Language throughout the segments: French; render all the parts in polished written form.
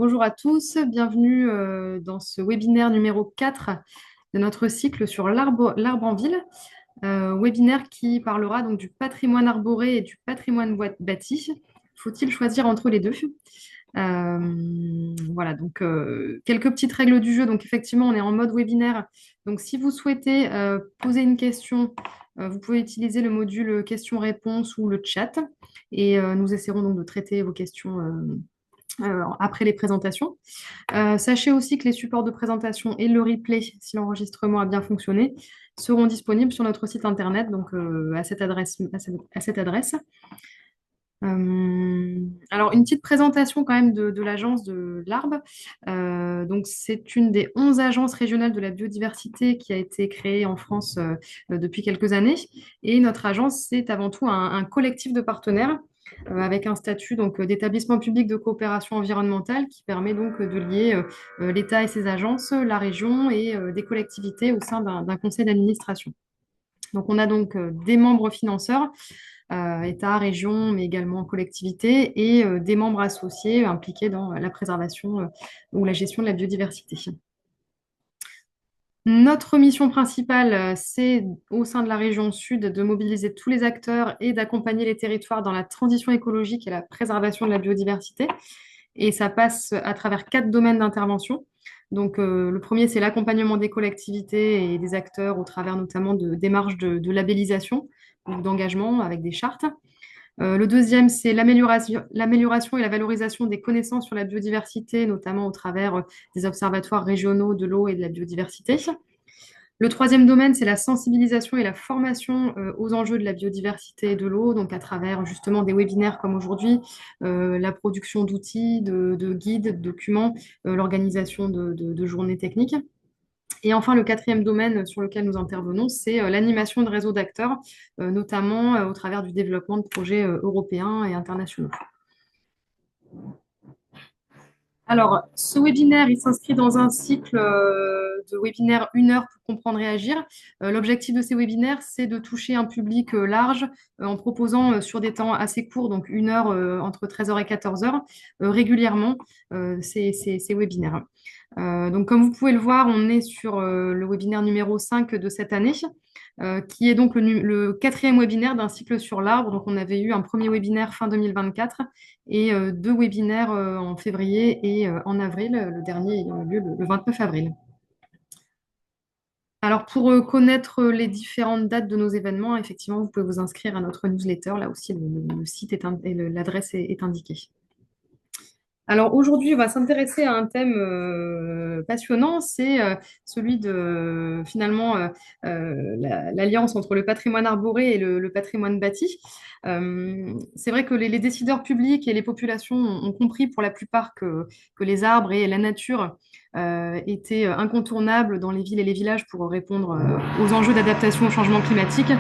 Bonjour à tous, bienvenue dans ce webinaire numéro 4 de notre cycle sur l'arbre en ville, webinaire qui parlera donc du patrimoine arboré et du patrimoine bâti. Faut-il choisir entre les deux? Voilà, donc quelques petites règles du jeu. Donc effectivement, on est en mode webinaire. Donc si vous souhaitez poser une question, vous pouvez utiliser le module questions-réponses ou le chat. Et nous essaierons donc de traiter vos questions après les présentations. Sachez aussi que les supports de présentation et le replay, si l'enregistrement a bien fonctionné, seront disponibles sur notre site internet, donc à cette adresse. Alors, une petite présentation quand même de l'agence de l'Arbre. Donc, c'est une des 11 agences régionales de la biodiversité qui a été créée en France depuis quelques années. Et notre agence, c'est avant tout un collectif de partenaires avec un statut donc d'établissement public de coopération environnementale qui permet donc de lier l'État et ses agences, la région et des collectivités au sein d'un conseil d'administration. Donc, on a donc des membres financeurs, État, région, mais également collectivités, et des membres associés impliqués dans la préservation ou la gestion de la biodiversité. Notre mission principale, c'est au sein de la région Sud de mobiliser tous les acteurs et d'accompagner les territoires dans la transition écologique et la préservation de la biodiversité. Et ça passe à travers 4 domaines d'intervention. Donc, le premier, c'est l'accompagnement des collectivités et des acteurs au travers notamment de démarches de labellisation ou d'engagement avec des chartes. Le deuxième, c'est l'amélioration et la valorisation des connaissances sur la biodiversité, notamment au travers des observatoires régionaux de l'eau et de la biodiversité. Le troisième domaine, c'est la sensibilisation et la formation aux enjeux de la biodiversité et de l'eau, donc à travers justement des webinaires comme aujourd'hui, la production d'outils, de guides, de documents, l'organisation de journées techniques. Et enfin, le quatrième domaine sur lequel nous intervenons, c'est l'animation de réseaux d'acteurs, notamment au travers du développement de projets européens et internationaux. Alors, ce webinaire, il s'inscrit dans un cycle de webinaires 1 heure pour comprendre et agir. L'objectif de ces webinaires, c'est de toucher un public large en proposant sur des temps assez courts, donc 1 heure entre 13 heures et 14 heures, régulièrement ces webinaires. Donc, comme vous pouvez le voir, on est sur le webinaire numéro 5 de cette année, qui est donc le quatrième webinaire d'un cycle sur l'arbre. Donc, on avait eu un premier webinaire fin 2024 et 2 webinaires en février et en avril, le dernier ayant eu lieu le 29 avril. Alors, pour connaître les différentes dates de nos événements, effectivement, vous pouvez vous inscrire à notre newsletter. Là aussi, le site et l'adresse est indiquée. Alors aujourd'hui, on va s'intéresser à un thème passionnant, c'est celui de finalement l'alliance entre le patrimoine arboré et le patrimoine bâti. C'est vrai que les décideurs publics et les populations ont compris pour la plupart que les arbres et la nature étaient incontournables dans les villes et les villages pour répondre aux enjeux d'adaptation au changement climatique,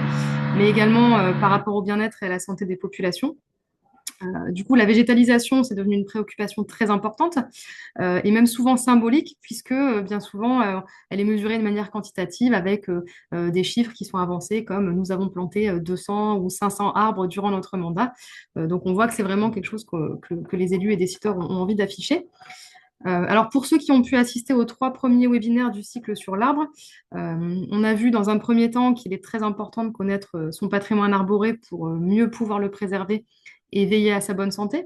mais également par rapport au bien-être et à la santé des populations. Du coup, la végétalisation, c'est devenu une préoccupation très importante et même souvent symbolique, puisque bien souvent, elle est mesurée de manière quantitative avec des chiffres qui sont avancés comme nous avons planté 200 ou 500 arbres durant notre mandat. Donc, on voit que c'est vraiment quelque chose que les élus et décideurs ont envie d'afficher. Alors, pour ceux qui ont pu assister aux 3 premiers webinaires du cycle sur l'arbre, on a vu dans un premier temps qu'il est très important de connaître son patrimoine arboré pour mieux pouvoir le préserver et veiller à sa bonne santé.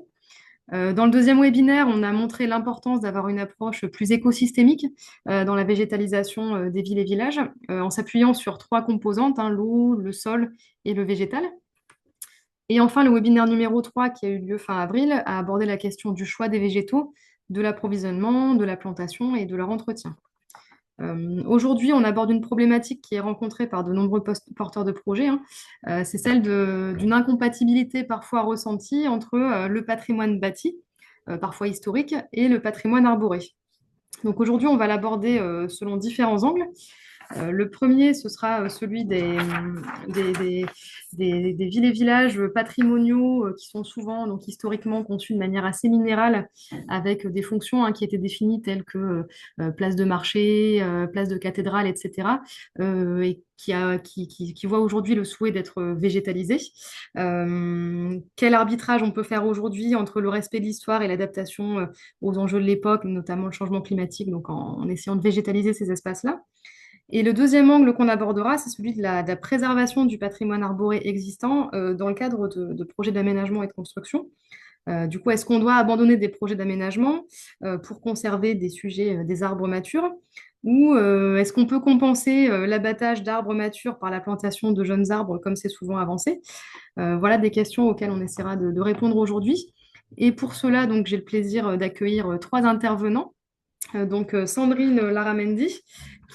Dans le deuxième webinaire, on a montré l'importance d'avoir une approche plus écosystémique dans la végétalisation des villes et villages, en s'appuyant sur 3 composantes, hein, l'eau, le sol et le végétal. Et enfin, le webinaire numéro 3, qui a eu lieu fin avril, a abordé la question du choix des végétaux, de l'approvisionnement, de la plantation et de leur entretien. Aujourd'hui, on aborde une problématique qui est rencontrée par de nombreux porteurs de projets, hein. C'est celle d'une incompatibilité parfois ressentie entre le patrimoine bâti, parfois historique, et le patrimoine arboré. Donc aujourd'hui, on va l'aborder selon différents angles. Le premier, ce sera celui des, des- des villes et villages patrimoniaux qui sont souvent, donc historiquement, conçus de manière assez minérale, avec des fonctions qui étaient définies telles que place de marché, place de cathédrale, etc. Et qui voit aujourd'hui le souhait d'être végétalisé. Quel arbitrage on peut faire aujourd'hui entre le respect de l'histoire et l'adaptation aux enjeux de l'époque, notamment le changement climatique, donc en essayant de végétaliser ces espaces-là. Et le deuxième angle qu'on abordera, c'est celui de la préservation du patrimoine arboré existant dans le cadre de projets d'aménagement et de construction. Du coup, est-ce qu'on doit abandonner des projets d'aménagement pour conserver des sujets, des arbres matures? Ou est-ce qu'on peut compenser l'abattage d'arbres matures par la plantation de jeunes arbres, comme c'est souvent avancé? Voilà des questions auxquelles on essaiera de répondre aujourd'hui. Et pour cela, donc, j'ai le plaisir d'accueillir trois intervenants. Sandrine Laramendi,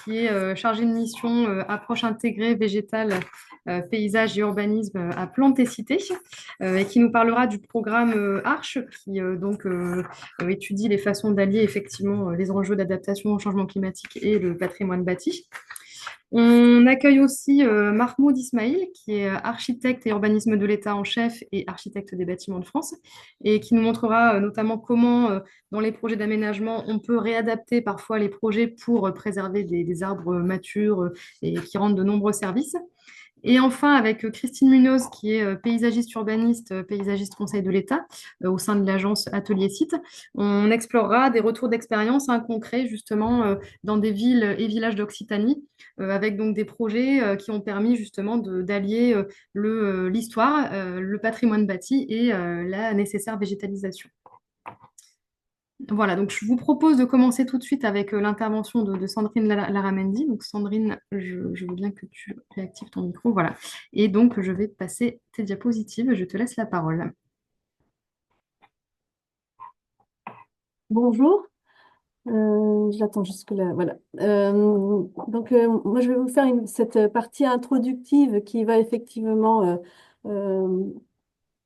qui est chargée de mission approche intégrée végétale, paysage et urbanisme à Plantes et Cités, et qui nous parlera du programme Arche, qui étudie les façons d'allier effectivement les enjeux d'adaptation au changement climatique et le patrimoine bâti. On accueille aussi Mahmoud Ismail, qui est architecte et urbanisme de l'État en chef et architecte des bâtiments de France, et qui nous montrera notamment comment, dans les projets d'aménagement, on peut réadapter parfois les projets pour préserver des arbres matures et qui rendent de nombreux services. Et enfin, avec Christine Munoz, qui est paysagiste urbaniste, paysagiste conseil de l'État au sein de l'agence Atelier Site, on explorera des retours d'expérience concrets justement dans des villes et villages d'Occitanie, avec donc des projets qui ont permis justement d'allier l'histoire, le patrimoine bâti et la nécessaire végétalisation. Voilà, donc je vous propose de commencer tout de suite avec l'intervention de Sandrine Laramendi. Donc Sandrine, je veux bien que tu réactives ton micro. Voilà. Et donc je vais passer tes diapositives. Je te laisse la parole. Bonjour, j'attends jusque-là. Voilà. Moi, je vais vous faire cette partie introductive qui va effectivement euh,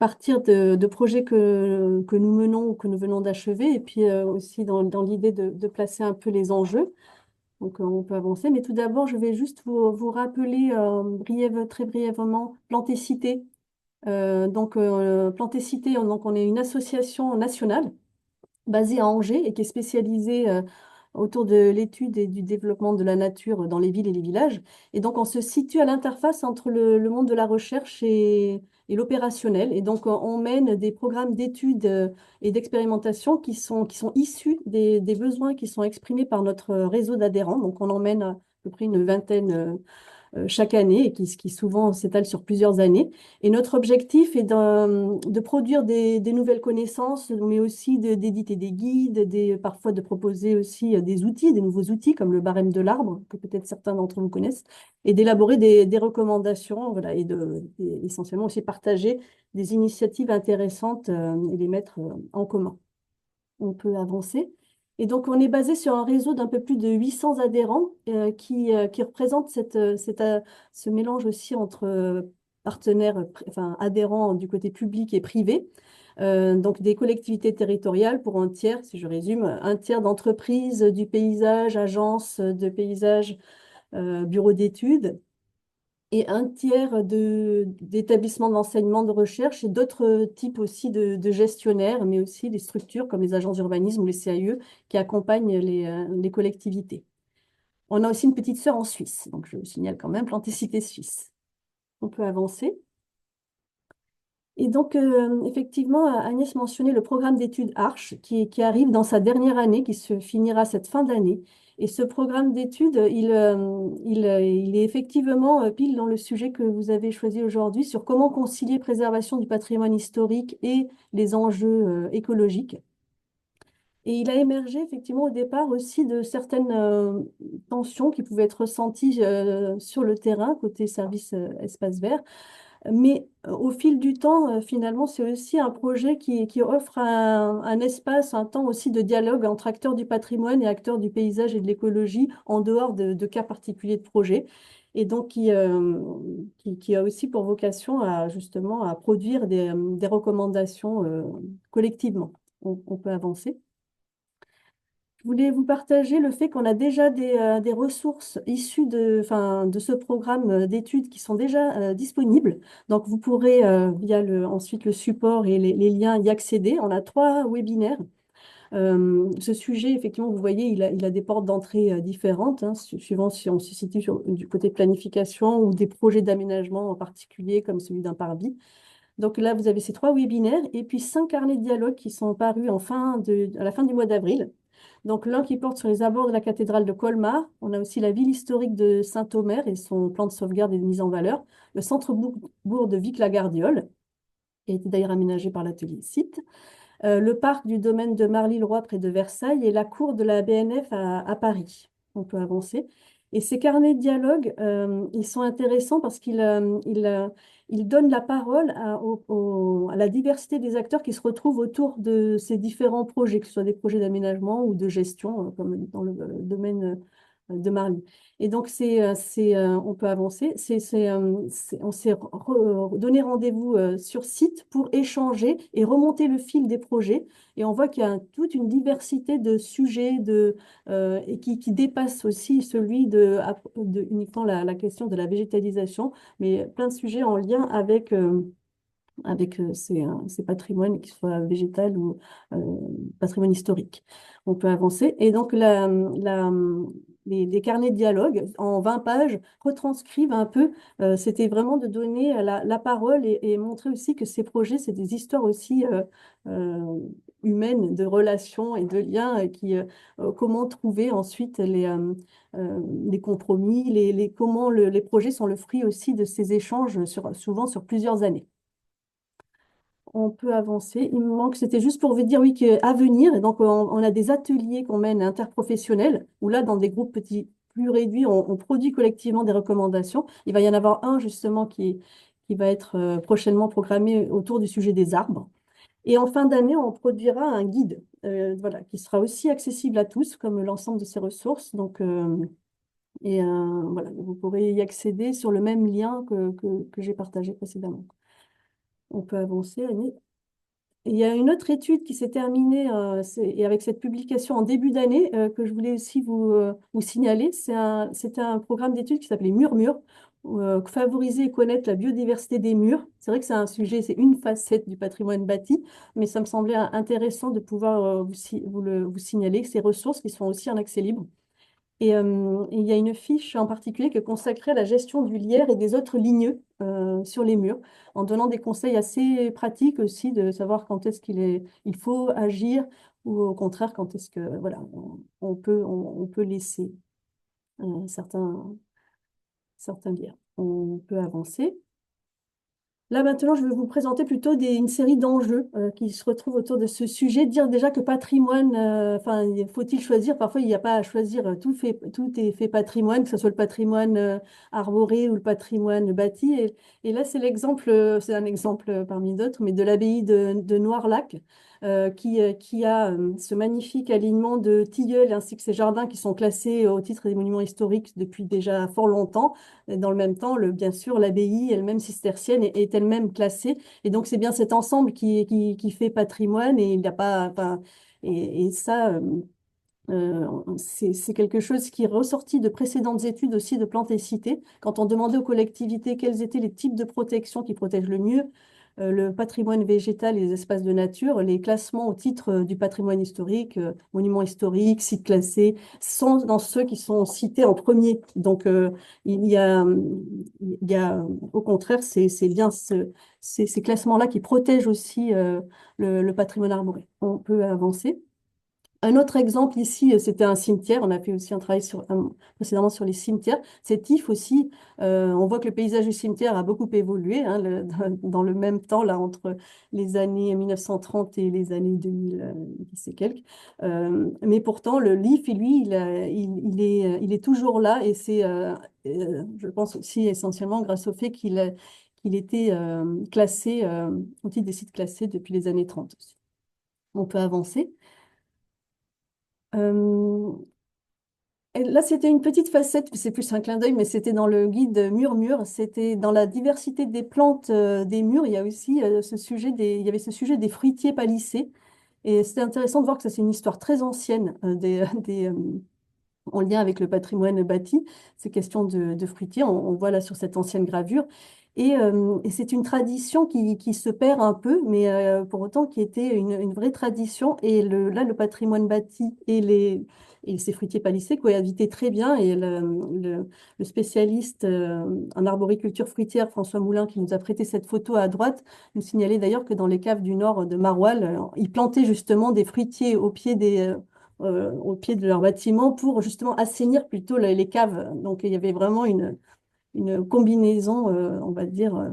partir de projets que nous menons ou que nous venons d'achever, et puis aussi dans l'idée de placer un peu les enjeux. Donc, on peut avancer. Mais tout d'abord, je vais juste vous rappeler très brièvement Plantécité. Plantécité, donc, on est une association nationale basée à Angers et qui est spécialisée autour de l'étude et du développement de la nature dans les villes et les villages. Et donc, on se situe à l'interface entre le monde de la recherche et l'opérationnel. Et donc, on mène des programmes d'études et d'expérimentation qui sont issus des besoins qui sont exprimés par notre réseau d'adhérents. Donc, on emmène à peu près une vingtaine chaque année et qui souvent s'étale sur plusieurs années. Et notre objectif est de produire des nouvelles connaissances, mais aussi d'éditer des guides, parfois de proposer aussi des outils, des nouveaux outils comme le barème de l'arbre, que peut-être certains d'entre vous connaissent, et d'élaborer des recommandations, voilà, et essentiellement aussi partager des initiatives intéressantes et les mettre en commun. On peut avancer. Et donc, on est basé sur un réseau d'un peu plus de 800 adhérents qui représentent ce mélange aussi entre partenaires, enfin, adhérents du côté public et privé. Donc, des collectivités territoriales pour un tiers, si je résume, un tiers d'entreprises du paysage, agences de paysage, bureaux d'études et un tiers d'établissements d'enseignement, de recherche et d'autres types aussi de gestionnaires, mais aussi des structures comme les agences d'urbanisme ou les CAUE qui accompagnent les collectivités. On a aussi une petite sœur en Suisse, donc je le signale quand même, Plantécité Suisse. On peut avancer. Et donc, effectivement, Agnès mentionnait le programme d'études Arche qui arrive dans sa dernière année, qui se finira cette fin d'année. Et ce programme d'études, il est effectivement pile dans le sujet que vous avez choisi aujourd'hui sur comment concilier préservation du patrimoine historique et les enjeux écologiques. Et il a émergé effectivement au départ aussi de certaines tensions qui pouvaient être ressenties sur le terrain côté service espace vert. Mais au fil du temps, finalement, c'est aussi un projet qui offre un espace, un temps aussi de dialogue entre acteurs du patrimoine et acteurs du paysage et de l'écologie en dehors de cas particuliers de projet. Et donc, qui a aussi pour vocation à justement à produire des recommandations collectivement. On peut avancer. voulais vous partager le fait qu'on a déjà des ressources issues de ce programme d'études qui sont déjà disponibles. Donc, vous pourrez, via ensuite le support et les liens, y accéder. On a 3 webinaires. Ce sujet, effectivement, vous voyez, il a des portes d'entrée différentes, hein, suivant si on se situe du côté planification ou des projets d'aménagement en particulier, comme celui d'un parvis. Donc là, vous avez ces 3 webinaires et puis 5 carnets de dialogue qui sont parus à la fin du mois d'avril. Donc l'un qui porte sur les abords de la cathédrale de Colmar. On a aussi la ville historique de Saint-Omer et son plan de sauvegarde et de mise en valeur. Le centre-bourg de Vic-la-Gardiole, qui a été d'ailleurs aménagé par l'atelier site. Le parc du domaine de Marly-le-Roi près de Versailles et la cour de la BNF à Paris. On peut avancer. Et ces carnets de dialogue, ils sont intéressants parce qu'ils donnent la parole à la diversité des acteurs qui se retrouvent autour de ces différents projets, que ce soit des projets d'aménagement ou de gestion, comme dans le domaine de Marly. Et donc, on peut avancer. On s'est donné rendez-vous sur site pour échanger et remonter le fil des projets. Et on voit qu'il y a toute une diversité de sujets et qui dépasse aussi celui de uniquement la question de la végétalisation, mais plein de sujets en lien avec ces patrimoines, qu'ils soient végétal ou euh, patrimoine historique. On peut avancer. Et donc, les carnets de dialogue en 20 pages retranscrivent un peu, c'était vraiment de donner la parole et montrer aussi que ces projets, c'est des histoires aussi euh, humaines, de relations et de liens, comment trouver ensuite les compromis, comment les projets sont le fruit aussi de ces échanges, souvent sur plusieurs années. On peut avancer. Il me manque, c'était juste pour vous dire, oui, qu'à venir, et donc on a des ateliers qu'on mène interprofessionnels, où là, dans des groupes petits plus réduits, on produit collectivement des recommandations. Il va y en avoir un justement qui va être prochainement programmé autour du sujet des arbres. Et en fin d'année, on produira un guide, voilà, qui sera aussi accessible à tous, comme l'ensemble de ces ressources. Donc, voilà, vous pourrez y accéder sur le même lien que j'ai partagé précédemment. On peut avancer, Annie. Il y a une autre étude qui s'est terminée et avec cette publication en début d'année que je voulais aussi vous signaler. C'était un programme d'études qui s'appelait Murmure, favoriser et connaître la biodiversité des murs. C'est vrai que c'est un sujet, c'est une facette du patrimoine bâti, mais ça me semblait intéressant de pouvoir vous signaler ces ressources qui sont aussi en accès libre. Et il y a une fiche en particulier qui est consacrée à la gestion du lierre et des autres ligneux sur les murs, en donnant des conseils assez pratiques aussi de savoir quand est-ce il faut agir ou au contraire quand est-ce que voilà, on peut laisser certains lierres. On peut avancer. Là, maintenant, je vais vous présenter plutôt une série d'enjeux qui se retrouvent autour de ce sujet. Dire déjà que patrimoine, enfin, faut-il choisir? Parfois, il n'y a pas à choisir. Tout est fait patrimoine, que ce soit le patrimoine arboré ou le patrimoine bâti. Et là, c'est un exemple parmi d'autres, mais de l'abbaye de Noirlac, qui a ce magnifique alignement de tilleuls ainsi que ses jardins qui sont classés au titre des monuments historiques depuis déjà fort longtemps. Et dans le même temps, bien sûr, l'abbaye elle-même cistercienne est elle-même classée. Et donc, c'est bien cet ensemble qui fait patrimoine et il n'y a pas. Enfin, et ça, c'est quelque chose qui est ressorti de précédentes études aussi de Plantécité. Quand on demandait aux collectivités quels étaient les types de protection qui protègent le mieux, le patrimoine végétal et les espaces de nature, les classements au titre du patrimoine historique, monuments historiques, sites classés, sont dans ceux qui sont cités en premier. Donc, il y a, au contraire, c'est bien ces classements-là qui protègent aussi le patrimoine arboré. On peut avancer. Un autre exemple ici, c'était un cimetière. On a fait aussi un travail précédemment sur les cimetières. C'est IF aussi. On voit que le paysage du cimetière a beaucoup évolué hein, dans le même temps, là, entre les années 1930 et les années 2010 et quelques. Mais pourtant, le LIF, lui, il est toujours là et c'est, je pense aussi essentiellement grâce au fait qu'il était classé au titre des sites classés depuis les années 30 aussi. On peut avancer. Euh, et là, c'était une petite facette, c'est plus un clin d'œil, mais c'était dans le guide Murmure. C'était dans la diversité des plantes des murs. Il y a aussi il y avait ce sujet des fruitiers palissés. Et c'était intéressant de voir que ça, c'est une histoire très ancienne en lien avec le patrimoine bâti, ces questions de fruitiers, on voit là sur cette ancienne gravure. Et c'est une tradition qui se perd un peu, mais pour autant qui était une vraie tradition. Et là, le patrimoine bâti et ces fruitiers palissés cohabitaient très bien. Et le spécialiste en arboriculture fruitière, François Moulin, qui nous a prêté cette photo à droite, nous signalait d'ailleurs que dans les caves du nord de Maroilles, ils plantaient justement des fruitiers au pied de leur bâtiment pour justement assainir plutôt les caves. Donc il y avait vraiment une combinaison, on va dire,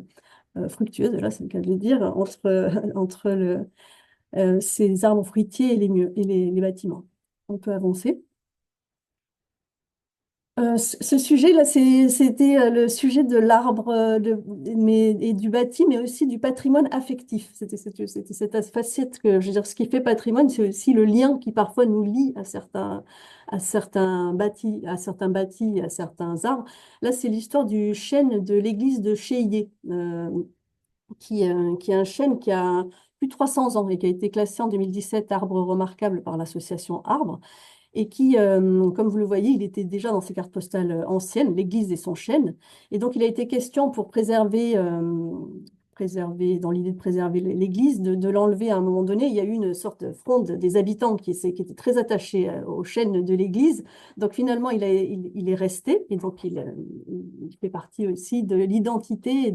fructueuse, là c'est le cas de le dire, entre ces arbres fruitiers et les bâtiments. On peut avancer. Ce sujet-là, c'était le sujet de l'arbre et du bâti, mais aussi du patrimoine affectif. C'était cette facette que, je veux dire, ce qui fait patrimoine, c'est aussi le lien qui parfois nous lie à certains bâtis, à certains arbres. Là, c'est l'histoire du chêne de l'église de Chéillé, qui est un chêne qui a plus de 300 ans et qui a été classé en 2017 arbre remarquable par l'association Arbre et qui, comme vous le voyez, il était déjà dans ces cartes postales anciennes, l'église et son chêne. Et donc, il a été question pour dans l'idée de préserver l'église, de l'enlever à un moment donné. Il y a eu une sorte de fronde des habitants qui étaient très attachés au chêne de l'église. Donc, finalement, il est resté. Et donc, il fait partie aussi de l'identité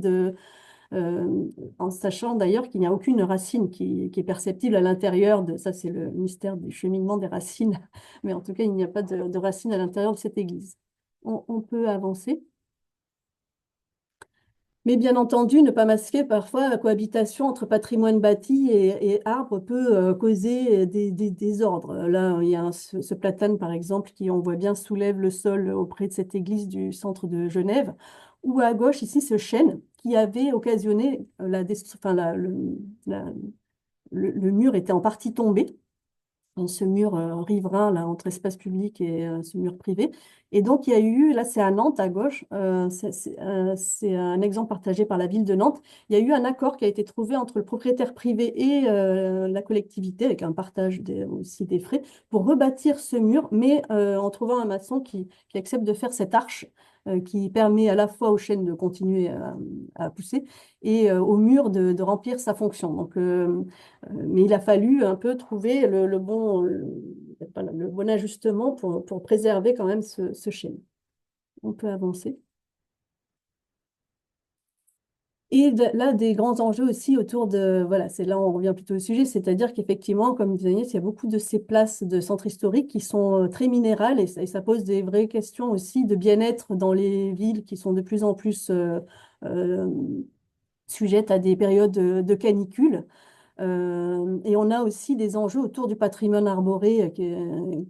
en sachant d'ailleurs qu'il n'y a aucune racine qui est perceptible à l'intérieur ça c'est le mystère du cheminement des racines, mais en tout cas il n'y a pas de racines à l'intérieur de cette église. On peut avancer. Mais bien entendu, ne pas masquer parfois la cohabitation entre patrimoine bâti et arbre peut causer des désordres. Là, il y a ce platane, par exemple, qui, on voit bien, soulève le sol auprès de cette église du centre de Genève. Ou à gauche, ici, ce chêne qui avait occasionné enfin, la- le mur était en partie tombé ce mur riverain là, entre espace public et ce mur privé. Et donc, il y a eu, là c'est à Nantes, à gauche, c'est un exemple partagé par la ville de Nantes. Il y a eu un accord qui a été trouvé entre le propriétaire privé et la collectivité, avec un partage aussi des frais, pour rebâtir ce mur, mais en trouvant un maçon qui accepte de faire cette arche qui permet à la fois aux chênes de continuer à pousser et au mur de remplir sa fonction. Donc, mais il a fallu un peu trouver le bon ajustement pour préserver quand même ce chêne. On peut avancer. Et là, des grands enjeux aussi autour voilà, c'est là où on revient plutôt au sujet, c'est-à-dire qu'effectivement, comme disait Agnès, il y a beaucoup de ces places de centres historiques qui sont très minérales et ça pose des vraies questions aussi de bien-être dans les villes qui sont de plus en plus euh, sujettes à des périodes de canicule. Et on a aussi des enjeux autour du patrimoine arboré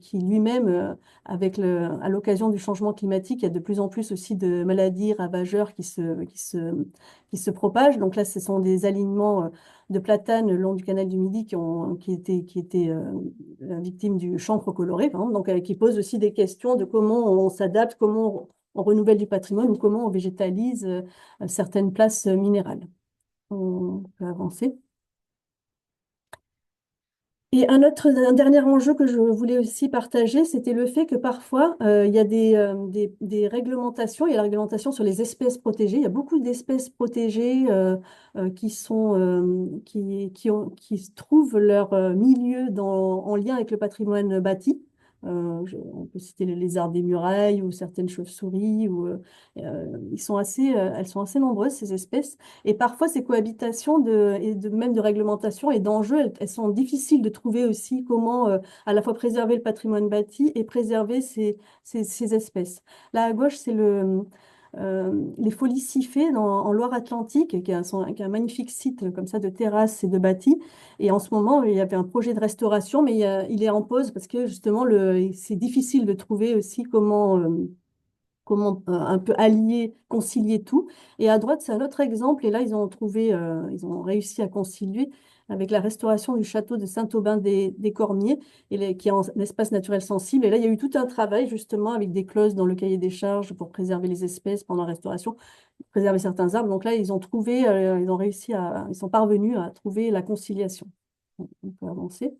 qui lui-même, à l'occasion du changement climatique, il y a de plus en plus aussi de maladies ravageurs qui se propagent. Donc là, ce sont des alignements de platanes le long du canal du Midi qui étaient victimes du chancre coloré, par exemple, donc, qui posent aussi des questions de comment on s'adapte, comment on renouvelle du patrimoine ou comment on végétalise certaines places minérales. On peut avancer. Et un dernier enjeu que je voulais aussi partager, c'était le fait que parfois, il y a des réglementations. Il y a la réglementation sur les espèces protégées. Il y a beaucoup d'espèces protégées qui trouvent leur milieu en lien avec le patrimoine bâti. On peut citer les lézards des murailles ou certaines chauves-souris. Elles sont assez nombreuses, ces espèces. Et parfois, ces cohabitations même de réglementation et d'enjeux, elles sont difficiles de trouver aussi comment à la fois préserver le patrimoine bâti et préserver ces espèces. Là, à gauche, c'est les Folicifées en Loire-Atlantique, qui est un magnifique site comme ça de terrasses et de bâtis. Et en ce moment, il y avait un projet de restauration, mais il est en pause parce que justement, c'est difficile de trouver aussi comment un peu allier, concilier tout. Et à droite, c'est un autre exemple. Et là, ils ont réussi à concilier avec la restauration du château de Saint-Aubin des Cormiers, qui est en espace naturel sensible. Et là, il y a eu tout un travail justement avec des clauses dans le cahier des charges pour préserver les espèces pendant la restauration, préserver certains arbres. Donc là, ils ont réussi ils sont parvenus à trouver la conciliation. On peut avancer.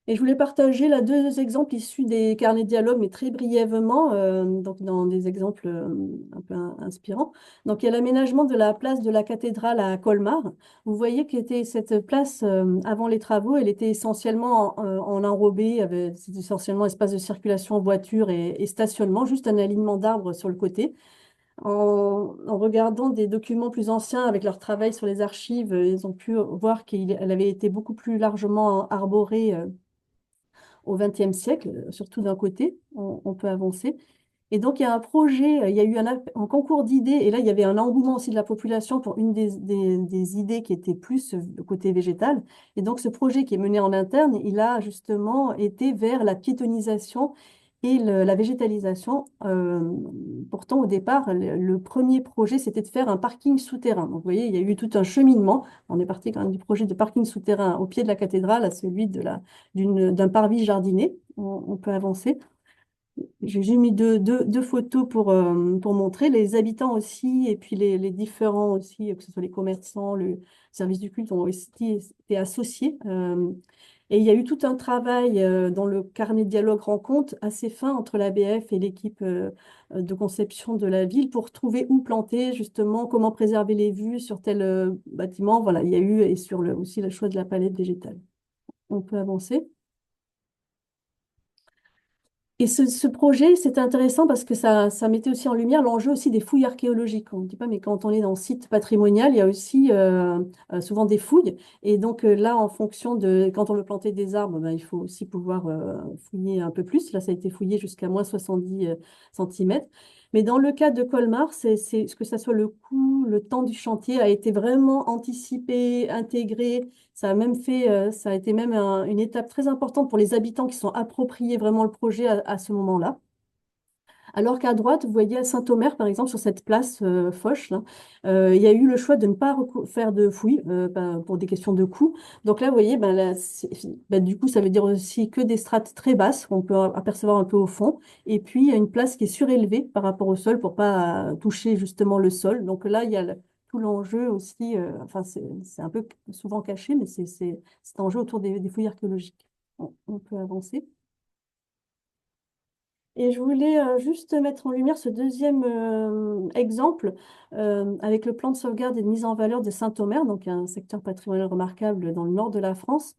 Et je voulais partager là deux exemples issus des carnets de dialogue, mais très brièvement, donc dans des exemples un peu inspirants. Donc, il y a l'aménagement de la place de la cathédrale à Colmar. Vous voyez qu'était cette place avant les travaux, elle était essentiellement en enrobée, c'était essentiellement espace de circulation, voiture et stationnement, juste un alignement d'arbres sur le côté. En regardant des documents plus anciens avec leur travail sur les archives, ils ont pu voir qu'elle avait été beaucoup plus largement arborée au XXe siècle, surtout d'un côté, on peut avancer. Et donc, il y a un projet, il y a eu un concours d'idées, et là, il y avait un engouement aussi de la population pour une des idées qui était plus côté végétal. Et donc, ce projet qui est mené en interne, il a justement été vers la piétonisation et la végétalisation. Pourtant, au départ, le premier projet, c'était de faire un parking souterrain. Donc, vous voyez, il y a eu tout un cheminement. On est parti quand même du projet de parking souterrain au pied de la cathédrale à celui d'un parvis jardiné. On peut avancer. J'ai juste mis deux photos pour montrer les habitants aussi, et puis les différents aussi, que ce soit les commerçants, le service du culte, ont aussi été associés. Et il y a eu tout un travail dans le carnet de dialogue rencontre assez fin entre l'ABF et l'équipe de conception de la ville pour trouver où planter, justement, comment préserver les vues sur tel bâtiment. Voilà, il y a eu, et sur aussi le choix de la palette végétale. On peut avancer. Et ce projet, c'était intéressant parce que ça mettait aussi en lumière l'enjeu aussi des fouilles archéologiques. On ne dit pas, mais quand on est dans le site patrimonial, il y a aussi souvent des fouilles. Et donc là, en fonction de quand on veut planter des arbres, ben, il faut aussi pouvoir fouiller un peu plus. Là, ça a été fouillé jusqu'à moins 70 centimètres. Mais dans le cas de Colmar, que ça soit le coût, le temps du chantier a été vraiment anticipé, intégré. Ça a été même une étape très importante pour les habitants qui sont appropriés vraiment le projet à ce moment-là. Alors qu'à droite, vous voyez à Saint-Omer, par exemple, sur cette place Foch, là, il y a eu le choix de ne pas faire de fouilles ben, pour des questions de coût. Donc là, vous voyez, ben, là, ben, du coup, ça veut dire aussi que des strates très basses qu'on peut apercevoir un peu au fond. Et puis, il y a une place qui est surélevée par rapport au sol pour pas toucher justement le sol. Donc là, il y a tout l'enjeu aussi, enfin, c'est un peu souvent caché, mais c'est cet enjeu autour des fouilles archéologiques. On peut avancer. Et je voulais juste mettre en lumière ce deuxième exemple avec le plan de sauvegarde et de mise en valeur de Saint-Omer, donc un secteur patrimonial remarquable dans le nord de la France,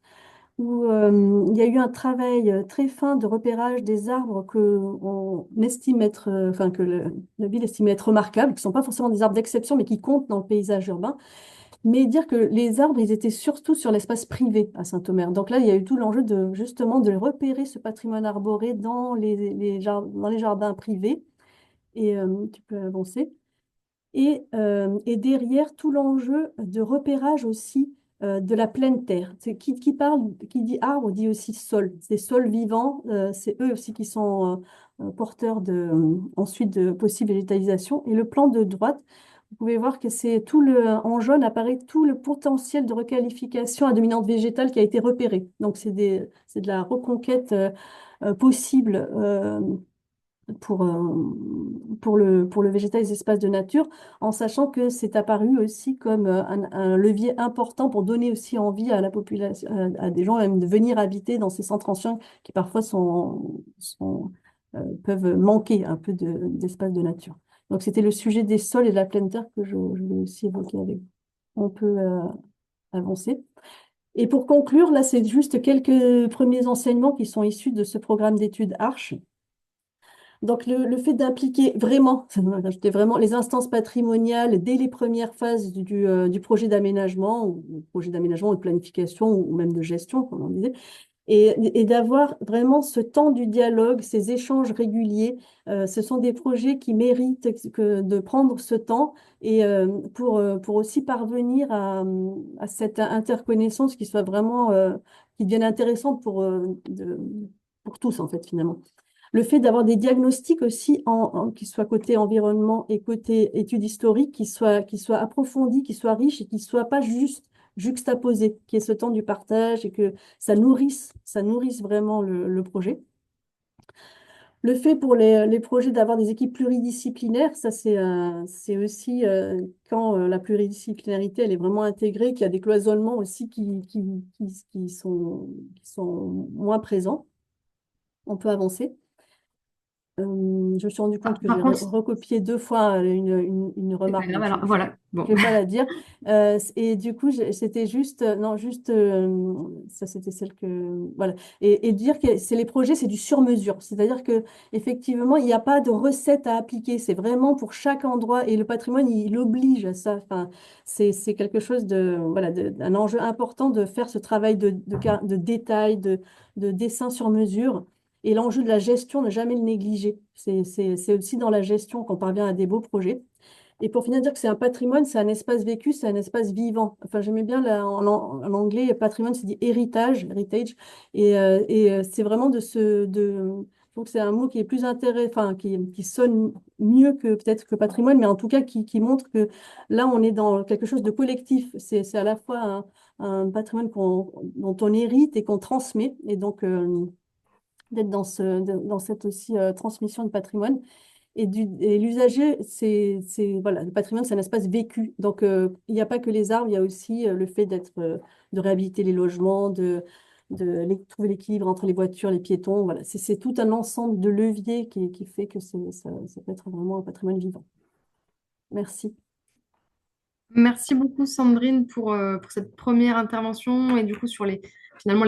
où il y a eu un travail très fin de repérage des arbres enfin que la ville estime être remarquables, qui ne sont pas forcément des arbres d'exception, mais qui comptent dans le paysage urbain. Mais dire que les arbres, ils étaient surtout sur l'espace privé à Saint-Omer. Donc là, il y a eu tout l'enjeu de justement de repérer ce patrimoine arboré dans dans les jardins privés. Et tu peux avancer. Et derrière, tout l'enjeu de repérage aussi de la pleine terre. Qui parle, qui dit arbre, dit aussi sol. C'est sols vivants, c'est eux aussi qui sont porteurs ensuite de possible végétalisation. Et le plan de droite, vous pouvez voir que en jaune apparaît tout le potentiel de requalification à dominante végétale qui a été repéré. Donc c'est de la reconquête possible pour le végétal et les espaces de nature, en sachant que c'est apparu aussi comme un levier important pour donner aussi envie à la population, à des gens même de venir habiter dans ces centres anciens qui parfois peuvent manquer un peu d'espace de nature. Donc c'était le sujet des sols et de la pleine terre que je voulais aussi évoquer avec vous. On peut avancer. Et pour conclure, là, c'est juste quelques premiers enseignements qui sont issus de ce programme d'études Arche. Donc, le fait d'impliquer vraiment, j'ajoutais vraiment les instances patrimoniales dès les premières phases du projet d'aménagement, ou projet d'aménagement ou de planification, ou même de gestion, comme on disait, et d'avoir vraiment ce temps du dialogue, ces échanges réguliers, ce sont des projets qui méritent de prendre ce temps et pour aussi parvenir à cette interconnaissance qui soit vraiment, qui devienne intéressante pour tous, en fait, finalement. Le fait d'avoir des diagnostics aussi qui soient côté environnement et côté études historiques, qui soient approfondis, qui soient riches et qui ne soient pas juste juxtaposés, qui est ce temps du partage et que ça nourrisse vraiment le projet. Le fait pour les projets d'avoir des équipes pluridisciplinaires, ça c'est aussi quand la pluridisciplinarité elle est vraiment intégrée, qu'il y a des cloisonnements aussi qui sont moins présents, on peut avancer. Je me suis rendu compte que Par j'ai contre, recopié deux fois une c'est pas remarque, grave. donc Alors voilà, bon. je vais pas la dire. Et du coup, c'était juste, non, juste, ça c'était celle que, voilà. Et dire que c'est les projets, c'est du sur-mesure. C'est-à-dire que effectivement, il n'y a pas de recette à appliquer. C'est vraiment pour chaque endroit. Et le patrimoine, il oblige à ça. Enfin, c'est quelque chose de, voilà, un enjeu important de faire ce travail de détail, de dessin sur mesure. Et l'enjeu de la gestion, ne jamais le négliger. C'est aussi dans la gestion qu'on parvient à des beaux projets. Et pour finir, dire que c'est un patrimoine, c'est un espace vécu, c'est un espace vivant. Enfin, j'aimais bien en anglais, patrimoine, c'est dit heritage. C'est vraiment je trouve que c'est un mot qui est plus intéressant, enfin, qui sonne mieux que peut-être que patrimoine, mais en tout cas qui montre que là, on est dans quelque chose de collectif. C'est à la fois un patrimoine dont on hérite et qu'on transmet. Et donc, d'être dans cette aussi transmission de patrimoine. Et l'usager, voilà, le patrimoine, c'est un espace vécu. Donc, il n'y a pas que les arbres, il y a aussi le fait de réhabiliter les logements, trouver l'équilibre entre les voitures, les piétons. Voilà, c'est tout un ensemble de leviers qui fait que ça peut être vraiment un patrimoine vivant. Merci. Merci beaucoup Sandrine pour cette première intervention et du coup sur finalement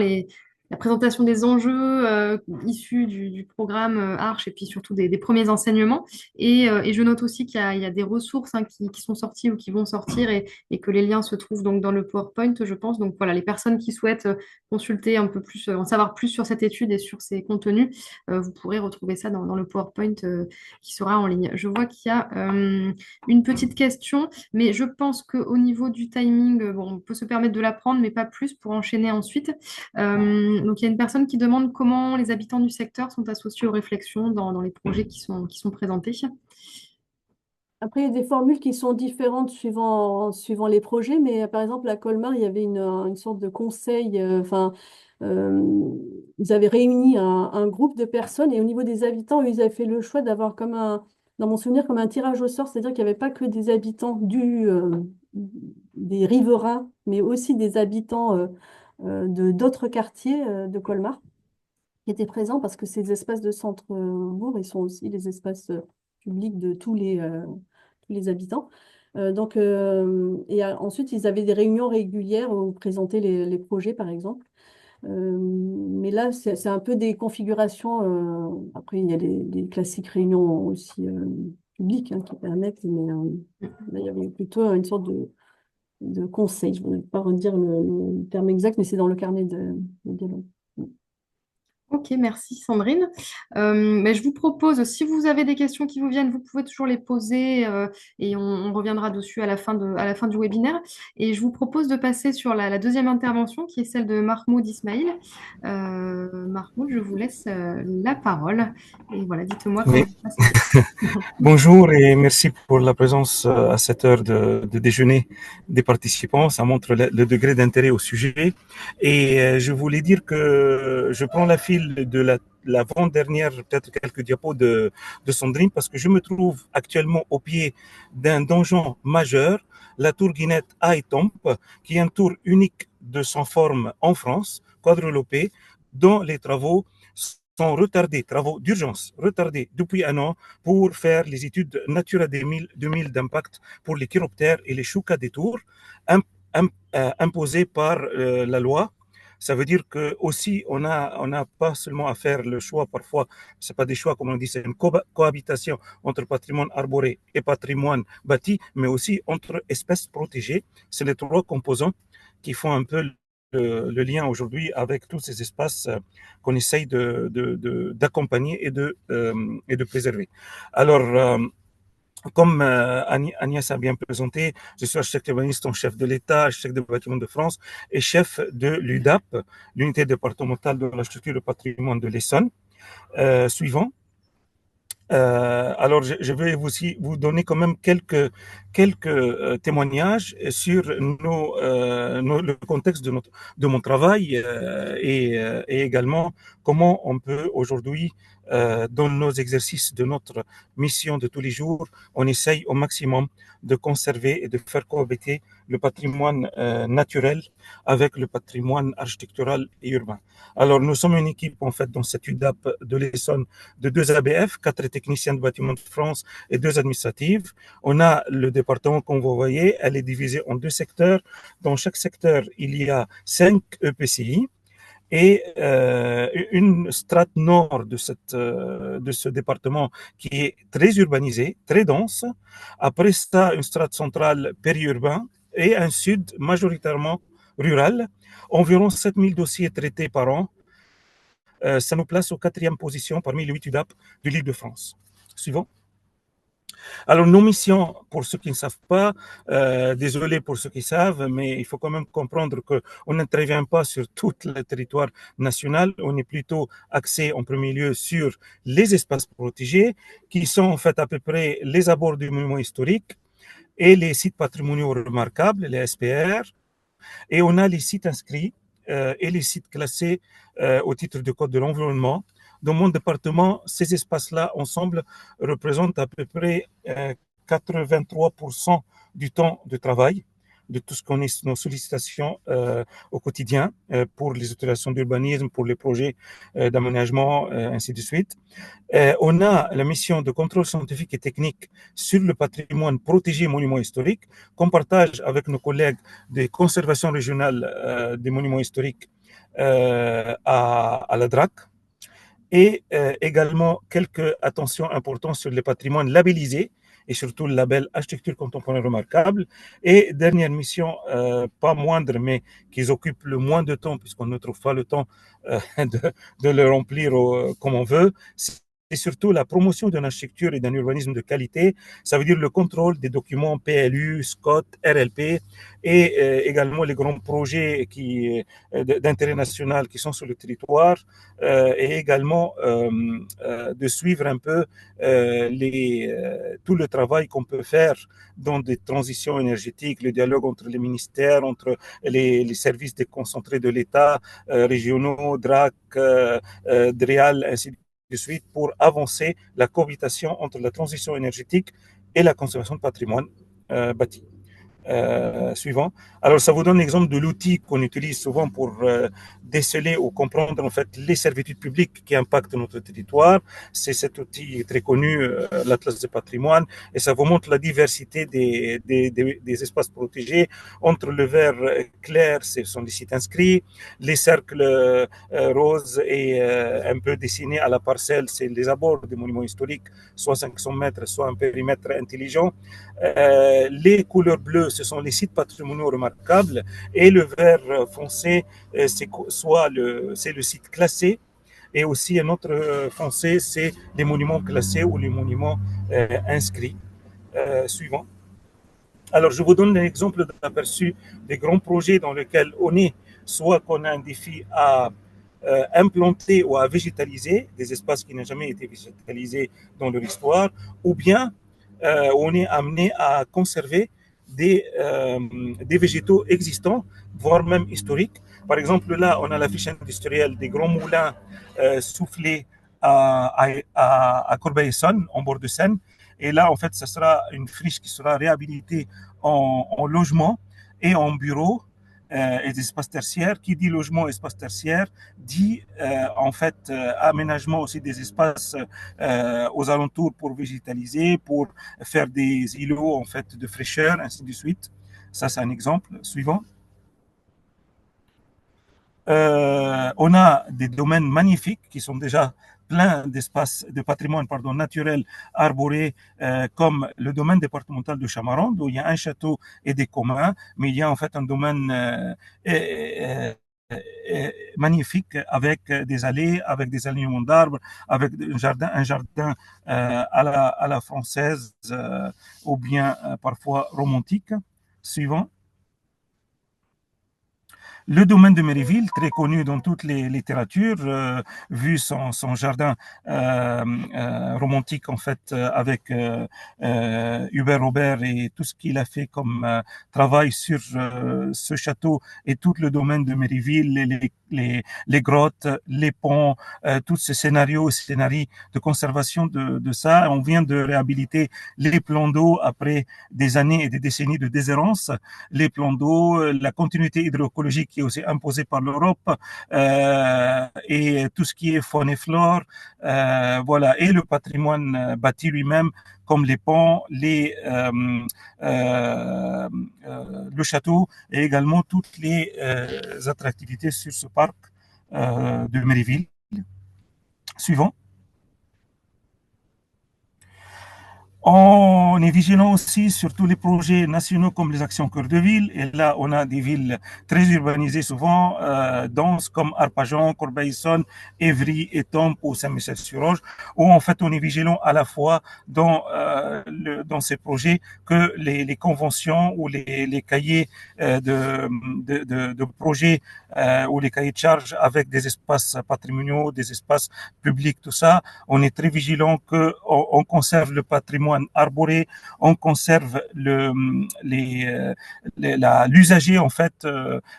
la présentation des enjeux issus du programme Arche et puis surtout des premiers enseignements. Et je note aussi il y a des ressources hein, qui sont sorties ou qui vont sortir et que les liens se trouvent donc dans le PowerPoint, je pense. Donc voilà, les personnes qui souhaitent consulter un peu plus, en savoir plus sur cette étude et sur ses contenus, vous pourrez retrouver ça dans le PowerPoint qui sera en ligne. Je vois qu'il y a une petite question. Mais je pense qu'au niveau du timing, bon, on peut se permettre de la prendre, mais pas plus pour enchaîner ensuite. Donc, il y a une personne qui demande comment les habitants du secteur sont associés aux réflexions dans les projets qui sont présentés. Après, il y a des formules qui sont différentes suivant les projets, mais par exemple, à Colmar, il y avait une sorte de conseil, ils avaient réuni un groupe de personnes et au niveau des habitants, ils avaient fait le choix d'avoir dans mon souvenir, comme un tirage au sort, c'est-à-dire qu'il n'y avait pas que des habitants des riverains, mais aussi des habitants de d'autres quartiers de Colmar qui étaient présents parce que ces espaces de centre-bourg, ils sont aussi les espaces publics de tous les habitants. Ensuite, ils avaient des réunions régulières où ils présentaient les projets, par exemple. Mais là, c'est un peu des configurations. Après, il y a les classiques réunions aussi publiques hein, qui permettent, mais là, il y avait plutôt une sorte de conseil. Je ne vais pas redire le terme exact, mais c'est dans le carnet de dialogue. Ok, merci Sandrine. Mais je vous propose, si vous avez des questions qui vous viennent, vous pouvez toujours les poser et on reviendra dessus à la fin du webinaire. Et je vous propose de passer sur la deuxième intervention qui est celle de Mahmoud Ismail. Mahmoud, je vous laisse la parole. Et voilà, dites-moi Oui. comment ça se passe. Bonjour et merci pour la présence à cette heure de déjeuner des participants. Ça montre le degré d'intérêt au sujet. Et je voulais dire que je prends la file de l'avant-dernière, peut-être quelques diapos de Sandrine, parce que je me trouve actuellement au pied d'un donjon majeur, la tour Guinette High Tomb, qui est un tour unique de son forme en France, quadrelopé, dont les travaux sont retardés, travaux d'urgence retardés depuis un an pour faire les études Natura 2000 d'impact pour les chiroptères et les choucas des tours imposées par la loi. Ça veut dire que aussi on a pas seulement à faire le choix parfois, c'est pas des choix comme on dit, c'est une cohabitation entre patrimoine arboré et patrimoine bâti, mais aussi entre espèces protégées. C'est les trois composants qui font un peu le lien aujourd'hui avec tous ces espaces qu'on essaye d'accompagner et de préserver. Alors, comme Agnès a bien présenté, je suis architecte urbaniste en chef de l'État, architecte des bâtiments de France et chef de l'UDAP, l'unité départementale de la structure de patrimoine de l'Essonne. Suivant. Alors, je vais aussi vous donner quand même quelques témoignages sur le contexte de mon travail et également comment on peut aujourd'hui dans nos exercices de notre mission de tous les jours, on essaye au maximum de conserver et de faire cohabiter le patrimoine naturel avec le patrimoine architectural et urbain. Alors, nous sommes une équipe, en fait, dans cette UDAP de l'Essonne, de 2 ABF, 4 techniciens de bâtiments de France et 2 administratives. On a le département, comme vous voyez, elle est divisée en 2 secteurs. Dans chaque secteur, il y a 5 EPCI et une strate nord de ce département qui est très urbanisé, très dense. Après ça, une strate centrale périurbain et un sud majoritairement rural. Environ 7000 dossiers traités par an. Ça nous place aux 4e position parmi les 8 UDAP de l'Île-de-France. Suivant. Alors, nos missions, pour ceux qui ne savent pas, désolé pour ceux qui savent, mais il faut quand même comprendre qu'on n'intervient pas sur tout le territoire national. On est plutôt axé en premier lieu sur les espaces protégés, qui sont en fait à peu près les abords du monument historique et les sites patrimoniaux remarquables, les SPR. Et on a les sites inscrits et les sites classés au titre du Code de l'environnement. Dans mon département, ces espaces-là, ensemble, représentent à peu près 83% du temps de travail, de tout ce qu'on est nos sollicitations au quotidien pour les autorisations d'urbanisme, pour les projets d'aménagement, ainsi de suite. On a la mission de contrôle scientifique et technique sur le patrimoine protégé et monuments historiques qu'on partage avec nos collègues des conservations régionales des monuments historiques à la DRAC et également quelques attentions importantes sur les patrimoines labellisés et surtout le label architecture contemporaine remarquable. Et dernière mission, pas moindre, mais qui occupe le moins de temps, puisqu'on ne trouve pas le temps de le remplir comme on veut, c'est surtout la promotion d'une architecture et d'un urbanisme de qualité. Ça veut dire le contrôle des documents PLU, SCOT, RLP et également les grands projets d'intérêt national qui sont sur le territoire et également de suivre un peu tout le travail qu'on peut faire dans des transitions énergétiques, le dialogue entre les ministères, entre les services déconcentrés de l'État, régionaux, DRAC, DREAL, ainsi de suite, pour avancer la cohabitation entre la transition énergétique et la conservation de patrimoine bâti. Suivant. Alors, ça vous donne l'exemple de l'outil qu'on utilise souvent pour déceler ou comprendre en fait les servitudes publiques qui impactent notre territoire. C'est cet outil très connu, l'Atlas du patrimoine, et ça vous montre la diversité des espaces protégés. Entre le vert clair, ce sont des sites inscrits, les cercles roses et un peu dessinés à la parcelle, c'est les abords des monuments historiques, soit 500 mètres, soit un périmètre intelligent. Les couleurs bleues, ce sont les sites patrimoniaux remarquables, et le vert foncé, c'est le site classé, et aussi un autre foncé, c'est les monuments classés ou les monuments inscrits. Suivant. Alors, je vous donne un exemple d'aperçu des grands projets dans lesquels on est, soit qu'on a un défi à implanter ou à végétaliser des espaces qui n'ont jamais été végétalisés dans leur histoire, ou bien on est amené à conserver des végétaux existants, voire même historiques. Par exemple, là, on a la fiche industrielle des grands moulins soufflés à Corbeil-Essonnes, en bord de Seine. Et là, en fait, ce sera une friche qui sera réhabilitée en logement et en bureau et des espaces tertiaires. Qui dit logement et espace tertiaire dit en fait aménagement aussi des espaces aux alentours pour végétaliser, pour faire des îlots en fait de fraîcheur, ainsi de suite. Ça, c'est un exemple. Suivant. On a des domaines magnifiques qui sont déjà pleins d'espaces, de patrimoine naturel arboré, comme le domaine départemental de Chamarande, où il y a un château et des communs, mais il y a en fait un domaine magnifique avec des allées, avec des alignements d'arbres, avec un jardin à la française ou bien parfois romantique. Suivant. Le domaine de Méréville, très connu dans toutes les littératures, vu son jardin romantique en fait, avec Hubert Robert et tout ce qu'il a fait comme travail sur ce château et tout le domaine de Méréville, les grottes, les ponts, tous ces scénarios de conservation de ça. On vient de réhabiliter les plans d'eau après des années et des décennies de déshérence, les plans d'eau, la continuité hydroécologique qui est aussi imposée par l'Europe, et tout ce qui est faune et flore, voilà, et le patrimoine bâti lui-même, comme les ponts, le château et également toutes les attractivités sur ce parc de Méréville. Suivant. On est vigilant aussi sur tous les projets nationaux comme les actions cœur de ville. Et là, on a des villes très urbanisées souvent, denses comme Arpajon, Corbeil-Essonnes, Évry, Étampes ou Saint-Michel-sur-Orge, où en fait on est vigilant à la fois dans ces projets que les conventions ou les cahiers de projets ou les cahiers de charges avec des espaces patrimoniaux, des espaces publics, tout ça, on est très vigilant qu'on conserve le patrimoine arboré, on conserve l'usager en fait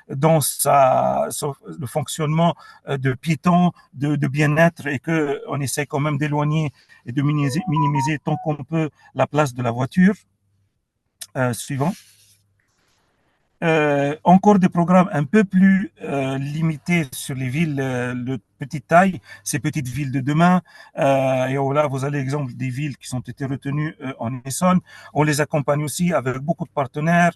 dans le fonctionnement de piétons, de bien-être, et que on essaie quand même d'éloigner et de minimiser tant qu'on peut la place de la voiture. Suivant. Encore des programmes un peu plus limités sur les villes de petite taille, ces petites villes de demain. Et là, vous avez l'exemple des villes qui ont été retenues en Essonne. On les accompagne aussi avec beaucoup de partenaires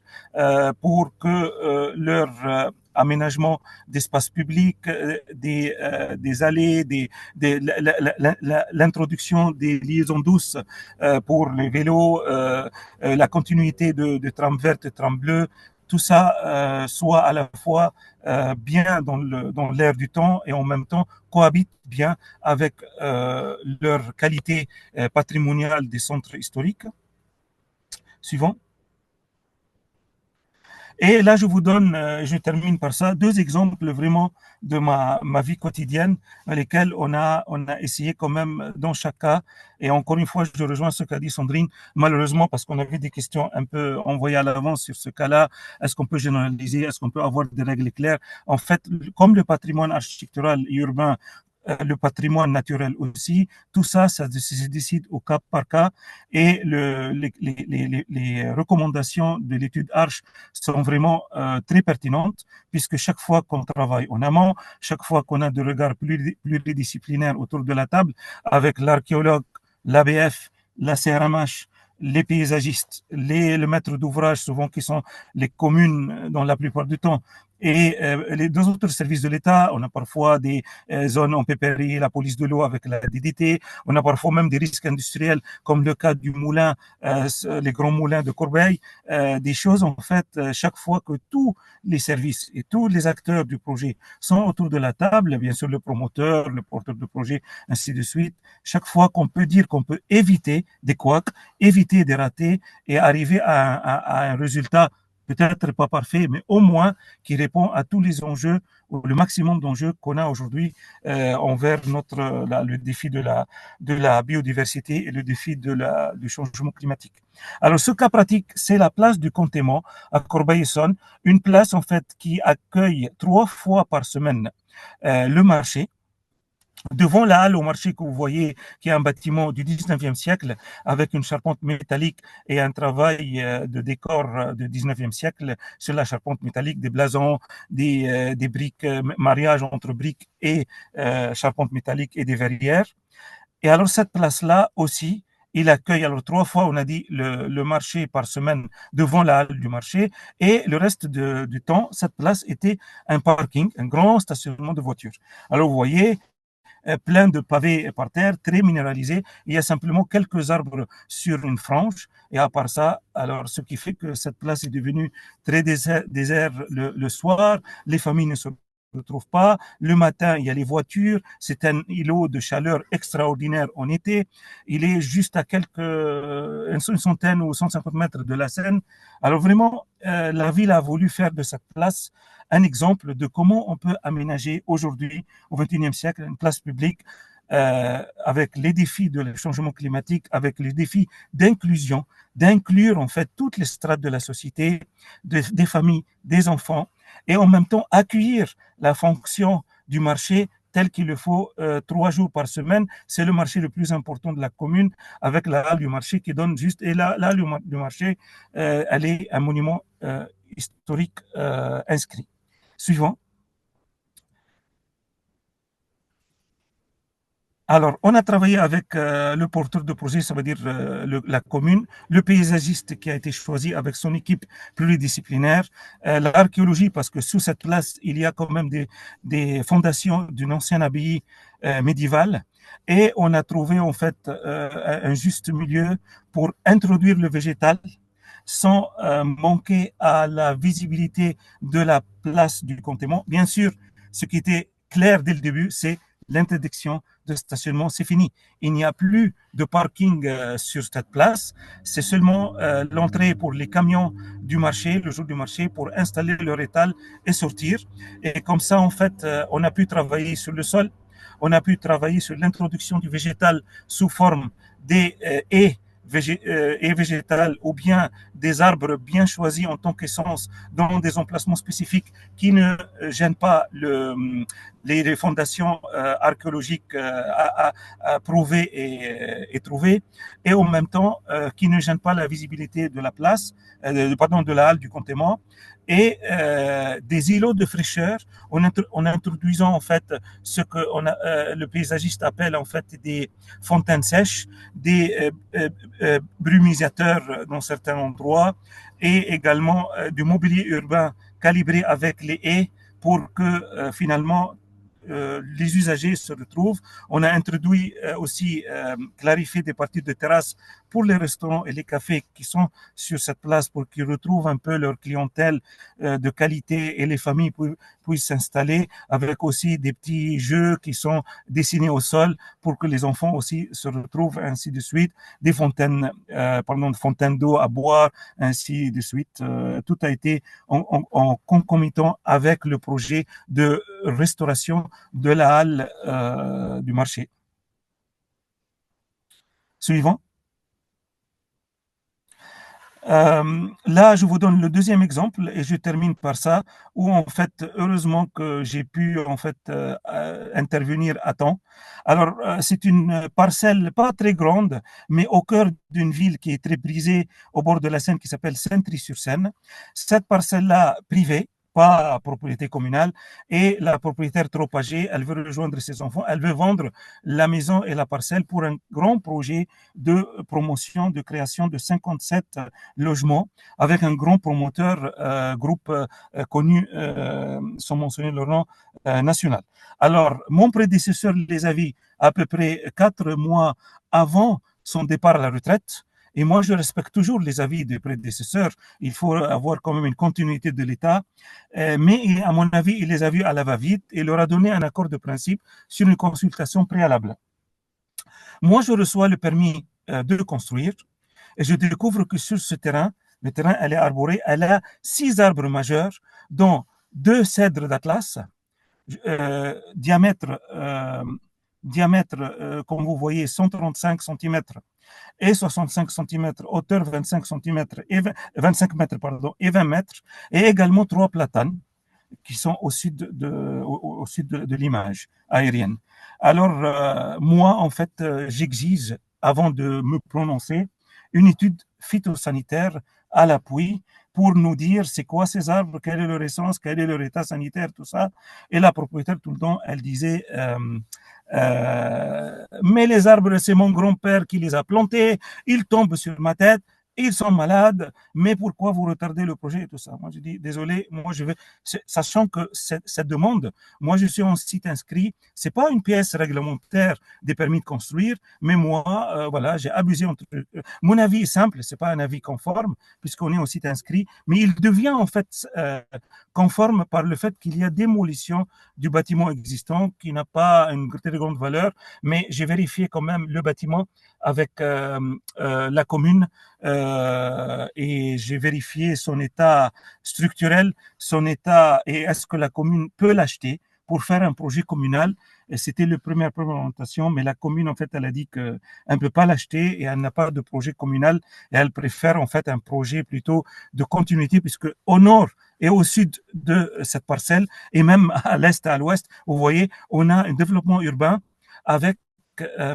pour que leur aménagement d'espaces publics, des allées, l'introduction des liaisons douces pour les vélos, la continuité de trams vertes et trams bleus, tout ça soit à la fois bien dans l'air du temps et en même temps cohabite bien avec leur qualité patrimoniale des centres historiques. Suivant. Et là, je vous donne, je termine par ça, deux exemples vraiment de ma vie quotidienne, dans lesquels on a essayé quand même dans chaque cas. Et encore une fois, je rejoins ce qu'a dit Sandrine, malheureusement, parce qu'on avait des questions un peu envoyées à l'avance sur ce cas-là. Est-ce qu'on peut généraliser? Est-ce qu'on peut avoir des règles claires? En fait, comme le patrimoine architectural et urbain, le patrimoine naturel aussi, tout ça, ça se décide au cas par cas, et les recommandations de l'étude Arche sont vraiment très pertinentes, puisque chaque fois qu'on travaille en amont, chaque fois qu'on a des regards pluridisciplinaires autour de la table, avec l'archéologue, l'ABF, la CRMH, les paysagistes, le maître d'ouvrage, souvent qui sont les communes dans la plupart du temps, et les deux autres services de l'État, on a parfois des zones en pépérie, la police de l'eau avec la DDT, on a parfois même des risques industriels, comme le cas du moulin, les grands moulins de Corbeil, des choses en fait, chaque fois que tous les services et tous les acteurs du projet sont autour de la table, bien sûr le promoteur, le porteur de projet, ainsi de suite, chaque fois qu'on peut dire qu'on peut éviter des couacs, éviter des ratés et arriver à un résultat peut-être pas parfait, mais au moins qui répond à tous les enjeux, ou le maximum d'enjeux qu'on a aujourd'hui envers le défi de la biodiversité et le défi du changement climatique. Alors, ce cas pratique, c'est la place du Contément à Corbeil-Essonnes, une place en fait qui accueille 3 fois par semaine le marché. Devant la halle au marché que vous voyez, qui est un bâtiment du 19e siècle, avec une charpente métallique et un travail de décor du 19e siècle sur la charpente métallique, des blasons, des briques, mariage entre briques et charpente métallique et des verrières. Et alors cette place-là aussi, il accueille, alors 3 fois, on a dit, le marché par semaine devant la halle du marché, et le reste du temps, cette place était un parking, un grand stationnement de voitures. Alors vous voyez, plein de pavés par terre, très minéralisés. Il y a simplement quelques arbres sur une frange. Et à part ça, alors, ce qui fait que cette place est devenue très désert le soir. Les familles ne se retrouve pas. Le matin, il y a les voitures. C'est un îlot de chaleur extraordinaire en été. Il est juste à une centaine ou 150 mètres de la Seine. Alors vraiment, la ville a voulu faire de cette place un exemple de comment on peut aménager aujourd'hui, au XXIe siècle, une place publique avec les défis de changement climatique, avec les défis d'inclusion, d'inclure en fait toutes les strates de la société, des familles, des enfants, et en même temps accueillir la fonction du marché tel qu'il le faut 3 jours par semaine. C'est le marché le plus important de la commune, avec la halle du marché qui donne juste, et la halle du marché, elle est un monument historique inscrit. Suivant. Alors, on a travaillé avec le porteur de projet, ça veut dire la commune, le paysagiste qui a été choisi avec son équipe pluridisciplinaire, l'archéologie, parce que sous cette place, il y a quand même des fondations d'une ancienne abbaye médiévale. Et on a trouvé en fait un juste milieu pour introduire le végétal sans manquer à la visibilité de la place du Comtémont. Bien sûr, ce qui était clair dès le début, c'est l'interdiction de stationnement, c'est fini. Il n'y a plus de parking sur cette place. C'est seulement l'entrée pour les camions du marché, le jour du marché, pour installer leur étal et sortir. Et comme ça, en fait, on a pu travailler sur le sol. On a pu travailler sur l'introduction du végétal sous forme des haies et végétales ou bien des arbres bien choisis en tant qu'essence dans des emplacements spécifiques qui ne gênent pas les fondations archéologiques prouvées et trouvées, et en même temps qui ne gênent pas la visibilité de la place, de la halle du Comtémont, et des îlots de fraîcheur en introduisant en fait ce que le paysagiste appelle en fait des fontaines sèches, des brumisateurs dans certains endroits, et également du mobilier urbain calibré avec les haies pour que finalement les usagers se retrouvent. On a introduit aussi clarifié des parties de terrasse pour les restaurants et les cafés qui sont sur cette place pour qu'ils retrouvent un peu leur clientèle de qualité et les familles puissent s'installer, avec aussi des petits jeux qui sont dessinés au sol pour que les enfants aussi se retrouvent, ainsi de suite, des fontaines, fontaines d'eau à boire, ainsi de suite. Tout a été en concomitant avec le projet de restauration de la halle du marché. Suivant. Là, je vous donne le deuxième exemple et je termine par ça, où en fait, heureusement que j'ai pu en fait intervenir à temps. Alors, c'est une parcelle pas très grande, mais au cœur d'une ville qui est très brisée au bord de la Seine, qui s'appelle Saint-Thry-sur-Seine. Cette parcelle-là, privée, pas propriété communale, et la propriétaire trop âgée, elle veut rejoindre ses enfants, elle veut vendre la maison et la parcelle pour un grand projet de promotion, de création de 57 logements, avec un grand promoteur, groupe connu, sans mentionner leur nom, national. Alors, mon prédécesseur les a vus à peu près 4 mois avant son départ à la retraite. Et moi, je respecte toujours les avis des prédécesseurs. Il faut avoir quand même une continuité de l'État. Mais à mon avis, il les a vus à la va-vite et leur a donné un accord de principe sur une consultation préalable. Moi, je reçois le permis de construire et je découvre que sur ce terrain, le terrain, elle est arborée, elle a 6 arbres majeurs, dont 2 cèdres d'Atlas, diamètre, comme vous voyez, 135 cm et 65 cm, hauteur 25 cm et 25 mètres et 20 mètres, et également 3 platanes qui sont au sud de l'image aérienne. Alors, moi, en fait, j'exige, avant de me prononcer, une étude phytosanitaire à l'appui pour nous dire c'est quoi ces arbres, quelle est leur essence, quel est leur état sanitaire, tout ça. Et la propriétaire, tout le temps, elle disait mais les arbres, c'est mon grand-père qui les a plantés, ils tombent sur ma tête, ils sont malades, mais pourquoi vous retardez le projet et tout ça? Moi, je dis, désolé, moi, je vais, sachant que cette demande, moi, je suis en site inscrit, c'est pas une pièce réglementaire des permis de construire, mais moi, voilà, j'ai abusé. Mon avis est simple, c'est pas un avis conforme, puisqu'on est en site inscrit, mais il devient, en fait, conforme par le fait qu'il y a démolition du bâtiment existant qui n'a pas une très grande valeur, mais j'ai vérifié quand même le bâtiment avec la commune et j'ai vérifié son état structurel, son état et est-ce que la commune peut l'acheter pour faire un projet communal. Et c'était le première orientation, mais la commune, en fait, elle a dit qu'elle ne peut pas l'acheter et elle n'a pas de projet communal et elle préfère, en fait, un projet plutôt de continuité puisque au nord et au sud de cette parcelle et même à l'est et à l'ouest, vous voyez, on a un développement urbain avec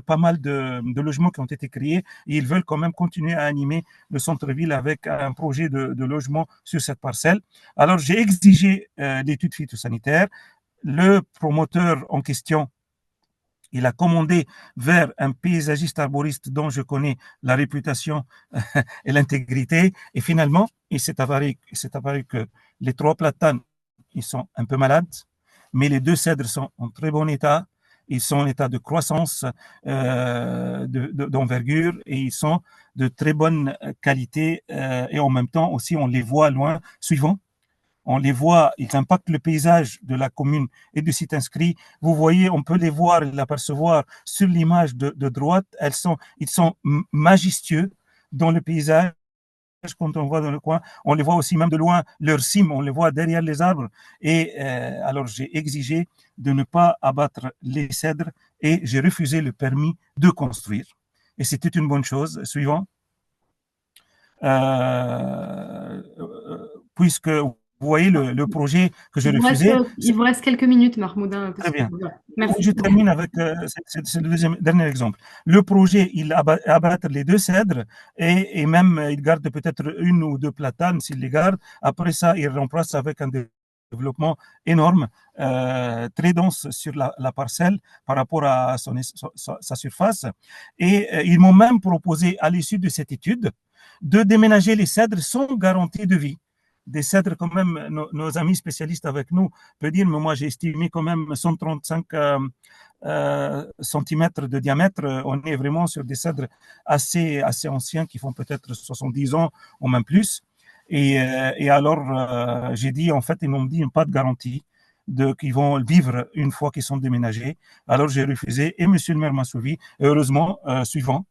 pas mal de logements qui ont été créés et ils veulent quand même continuer à animer le centre-ville avec un projet de logement sur cette parcelle. Alors, j'ai exigé l'étude phytosanitaire. Le promoteur en question, il a commandé vers un paysagiste arboriste dont je connais la réputation et l'intégrité. Et finalement, il s'est avéré que les 3 platanes, ils sont un peu malades, mais les 2 cèdres sont en très bon état. Ils sont en état de croissance, d'envergure et ils sont de très bonne qualité. Et en même temps aussi, on les voit loin. Suivant, on les voit, ils impactent le paysage de la commune et du site inscrit. Vous voyez, on peut les voir et l'apercevoir sur l'image de droite. Ils sont majestueux dans le paysage. Quand on voit dans le coin, on les voit aussi même de loin, leur cime, on les voit derrière les arbres. Et alors j'ai exigé de ne pas abattre les cèdres et j'ai refusé le permis de construire. Et c'était une bonne chose. Suivant. Puisque vous voyez le projet que j'ai refusé. Il vous reste quelques minutes, Mahmoud, hein, Très bien. voilà. Merci. Je termine avec c'est le dernier exemple. Le projet, il abattre les 2 cèdres et même il garde peut-être 1 ou 2 platanes s'il les garde. Après ça, il remplace avec un développement énorme, très dense sur la parcelle par rapport à sa surface. Et ils m'ont même proposé à l'issue de cette étude de déménager les cèdres sans garantie de vie. Des cèdres, quand même, nos amis spécialistes avec nous peuvent dire, mais moi j'ai estimé quand même 135 centimètres de diamètre. On est vraiment sur des cèdres assez anciens qui font peut-être 70 ans ou même plus. Et alors, j'ai dit, en fait, ils m'ont dit pas de garantie qu'ils vont vivre une fois qu'ils sont déménagés. Alors, j'ai refusé et monsieur le maire m'a suivi. Et heureusement, suivant,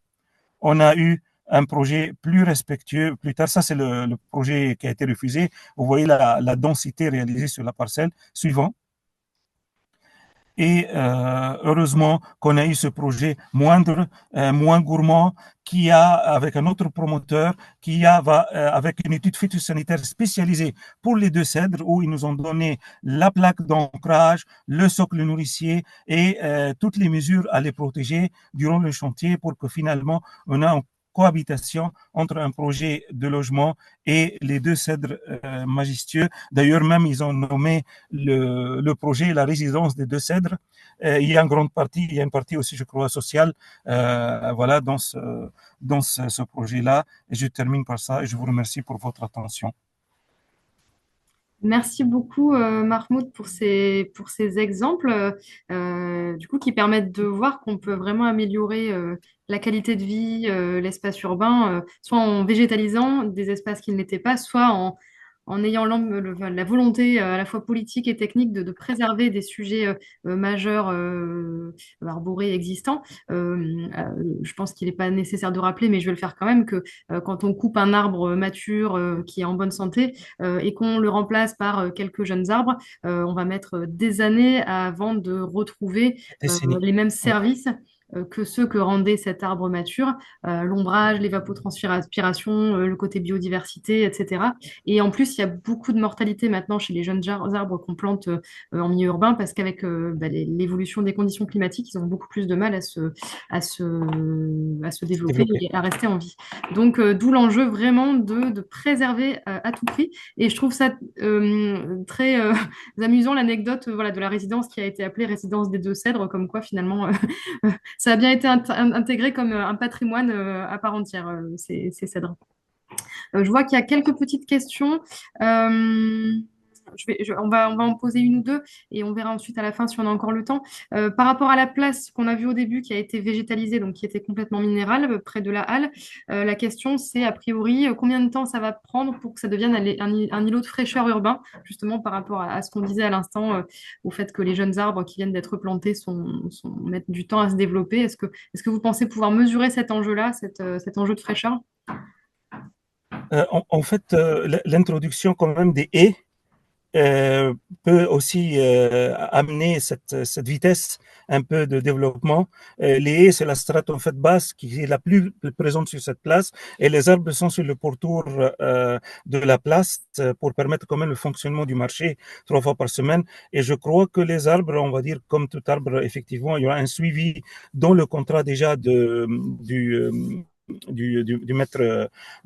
on a eu un projet plus respectueux. Plus tard, ça, c'est le projet qui a été refusé. Vous voyez la densité réalisée sur la parcelle. Suivant. Et heureusement qu'on a eu ce projet moindre, moins gourmand, qui a, avec un autre promoteur, avec une étude phytosanitaire spécialisée pour les 2 cèdres, où ils nous ont donné la plaque d'ancrage, le socle nourricier et toutes les mesures à les protéger durant le chantier pour que finalement, on a cohabitation entre un projet de logement et les 2 cèdres majestueux. D'ailleurs, même, ils ont nommé le projet la résidence des 2 cèdres. Il y a une partie aussi, je crois, sociale, voilà, dans ce projet-là. Et je termine par ça et je vous remercie pour votre attention. Merci beaucoup, Mahmoud, pour ces exemples, du coup, qui permettent de voir qu'on peut vraiment améliorer la qualité de vie, l'espace urbain, soit en végétalisant des espaces qui ne l'étaient pas, soit en ayant la volonté à la fois politique et technique de préserver des sujets majeurs arborés existants. Je pense qu'il n'est pas nécessaire de rappeler, mais je vais le faire quand même, que quand on coupe un arbre mature qui est en bonne santé, et qu'on le remplace par quelques jeunes arbres, on va mettre des années avant de retrouver les mêmes services que ceux que rendait cet arbre mature, l'ombrage, l'évapotranspiration, le côté biodiversité, etc. Et en plus, il y a beaucoup de mortalité maintenant chez les jeunes arbres qu'on plante en milieu urbain parce qu'avec l'évolution des conditions climatiques, ils ont beaucoup plus de mal à se développer et à rester en vie. Donc, d'où l'enjeu vraiment de préserver à tout prix. Et je trouve ça très amusant, l'anecdote voilà, de la résidence qui a été appelée résidence des 2 cèdres, comme quoi finalement ça a bien été intégré comme un patrimoine à part entière, ces cèdres. Je vois qu'il y a quelques petites questions. on va en poser une ou deux et on verra ensuite à la fin si on a encore le temps. Par rapport à la place qu'on a vue au début qui a été végétalisée, donc qui était complètement minérale, près de la halle, la question c'est a priori combien de temps ça va prendre pour que ça devienne un îlot de fraîcheur urbain, justement par rapport à ce qu'on disait à l'instant, au fait que les jeunes arbres qui viennent d'être plantés mettent du temps à se développer. Est-ce que vous pensez pouvoir mesurer cet enjeu-là, cet enjeu de fraîcheur? En fait, l'introduction quand même des haies euh, peut aussi amener cette vitesse un peu de développement. Les haies, c'est la strate en fait basse qui est la plus présente sur cette place et les arbres sont sur le pourtour de la place pour permettre quand même le fonctionnement du marché 3 fois par semaine. Et je crois que les arbres, on va dire comme tout arbre, effectivement, il y aura un suivi dans le contrat déjà du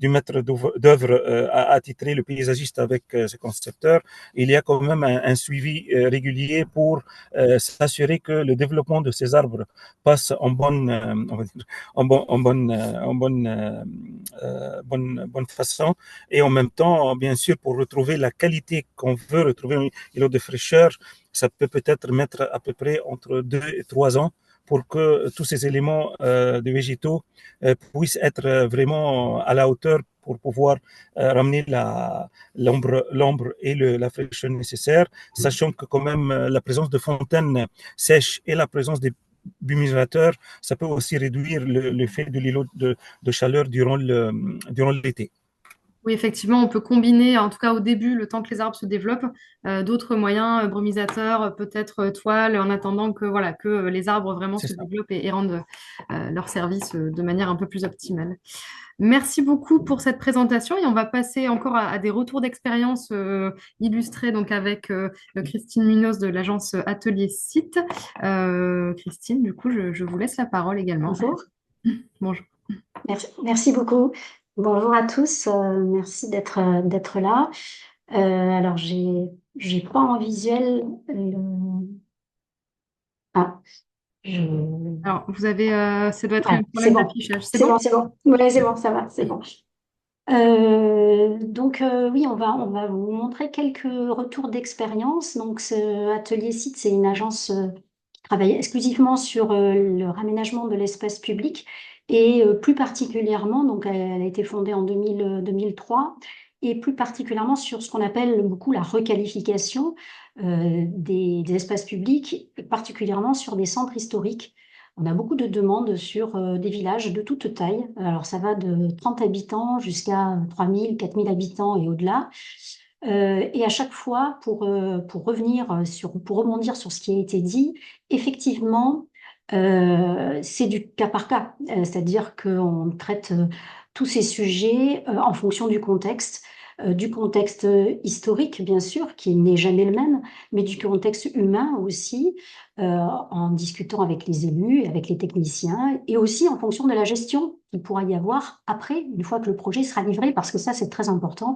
maître d'œuvre attitré, le paysagiste avec ses concepteurs. Il y a quand même un suivi régulier pour s'assurer que le développement de ces arbres passe en bonne, on va dire, bonne façon et en même temps, bien sûr, pour retrouver la qualité qu'on veut retrouver, l'eau de fraîcheur, ça peut-être mettre à peu près entre 2 et 3 ans pour que tous ces éléments de végétaux puissent être vraiment à la hauteur pour pouvoir ramener l'ombre et la fraîcheur nécessaire, sachant que quand même la présence de fontaines sèches et la présence des buminisateurs, ça peut aussi réduire l'effet de l'îlot de chaleur durant l'été. Oui, effectivement, on peut combiner, en tout cas au début, le temps que les arbres se développent, d'autres moyens, brumisateurs, peut-être toiles, en attendant que, voilà, que les arbres vraiment C'est se ça. développent et rendent leur service de manière un peu plus optimale. Merci beaucoup pour cette présentation et on va passer encore à des retours d'expérience illustrés donc avec Christine Munoz de l'agence Atelier Site. Christine, du coup, je vous laisse la parole également. Bonjour, Bonjour. merci beaucoup. Bonjour à tous, merci d'être là. Alors j'ai pas en visuel ah je Alors, vous avez, ça doit être un voilà, c'est problème bon, d'affichage, c'est c'est bon? bon, c'est bon. Ouais, c'est bon, ça va, c'est bon. Donc oui, on va vous montrer quelques retours d'expérience. Donc ce Atelier Site, c'est une agence qui travaille exclusivement sur le raménagement de l'espace public et plus particulièrement, donc elle a été fondée en 2003 et plus particulièrement sur ce qu'on appelle beaucoup la requalification des espaces publics, particulièrement sur des centres historiques. On a beaucoup de demandes sur des villages de toute taille. Alors, ça va de 30 habitants jusqu'à 3000, 4000 habitants et au-delà. Et à chaque fois, pour rebondir sur ce qui a été dit, effectivement, c'est du cas par cas. C'est-à-dire qu'on traite tous ces sujets en fonction du contexte historique, bien sûr, qui n'est jamais le même, mais du contexte humain aussi, en discutant avec les élus, avec les techniciens, et aussi en fonction de la gestion qu'il pourra y avoir après, une fois que le projet sera livré, parce que ça, c'est très important.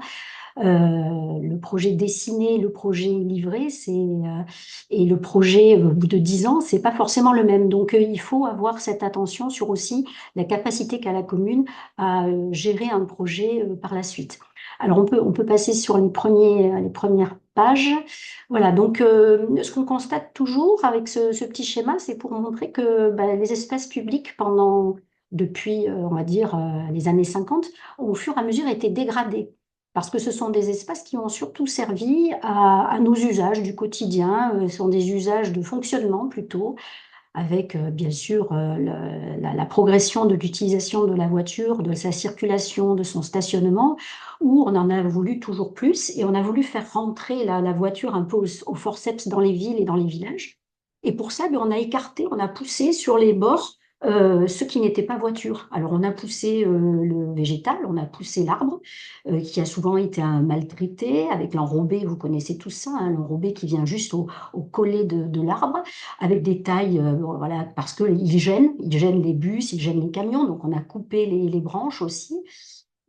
Le projet dessiné, le projet livré, et le projet au bout de 10 ans, c'est pas forcément le même. Donc, il faut avoir cette attention sur aussi la capacité qu'a la commune à gérer un projet par la suite. Alors, on peut passer sur les premières pages. Voilà, donc ce qu'on constate toujours avec ce petit schéma, c'est pour montrer que les espaces publics, depuis, on va dire, les années 50, ont au fur et à mesure été dégradés. Parce que ce sont des espaces qui ont surtout servi à nos usages du quotidien, ce sont des usages de fonctionnement plutôt, avec bien sûr la progression de l'utilisation de la voiture, de sa circulation, de son stationnement, où on en a voulu toujours plus et on a voulu faire rentrer la voiture un peu au forceps dans les villes et dans les villages. Et pour ça, on a écarté, on a poussé sur les bords ce qui n'était pas voiture. Alors on a poussé le végétal, on a poussé l'arbre, qui a souvent été maltraité, avec l'enrobé, vous connaissez tout ça, hein, l'enrobé qui vient juste au collet de l'arbre, avec des tailles, voilà, parce qu'il gêne les bus, il gêne les camions, donc on a coupé les branches aussi.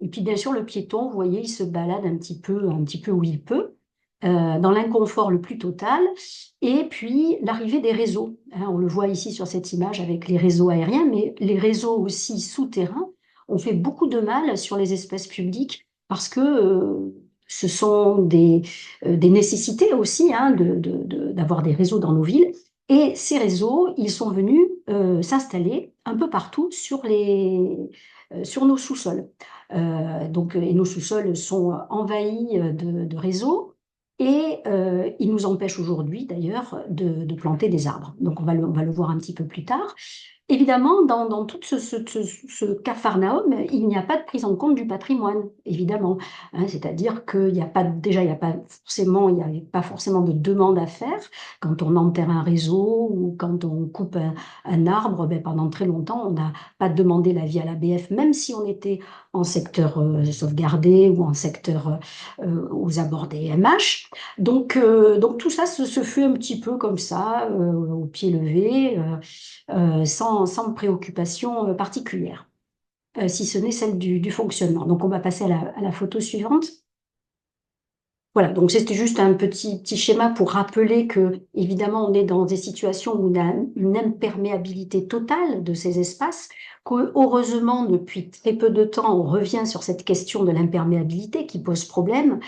Et puis bien sûr, le piéton, vous voyez, il se balade un petit peu où il peut, dans l'inconfort le plus total. Et puis l'arrivée des réseaux, hein, on le voit ici sur cette image avec les réseaux aériens, mais les réseaux aussi souterrains ont fait beaucoup de mal sur les espaces publics parce que ce sont des nécessités aussi hein, d'avoir des réseaux dans nos villes. Et ces réseaux, ils sont venus s'installer un peu partout sur nos sous-sols. Et nos sous-sols sont envahis de réseaux et ils nous empêchent aujourd'hui d'ailleurs de planter des arbres. Donc on va le voir un petit peu plus tard. Évidemment, dans tout ce capharnaüm, il n'y a pas de prise en compte du patrimoine, évidemment. Hein, c'est-à-dire qu'il n'y a pas, déjà, il n'y avait pas forcément de demande à faire. Quand on enterre un réseau ou quand on coupe un arbre, ben, pendant très longtemps, on n'a pas demandé l'avis à l'ABF, même si on était en secteur sauvegardé ou en secteur aux abords des MH. Donc tout ça se fait un petit peu comme ça, au pied levé. Sans préoccupation particulière, si ce n'est celle du fonctionnement. Donc, on va passer à la photo suivante. Voilà, donc c'était juste un petit schéma pour rappeler que, évidemment, on est dans des situations où on a une imperméabilité totale de ces espaces, que, heureusement, depuis très peu de temps, on revient sur cette question de l'imperméabilité qui pose problème.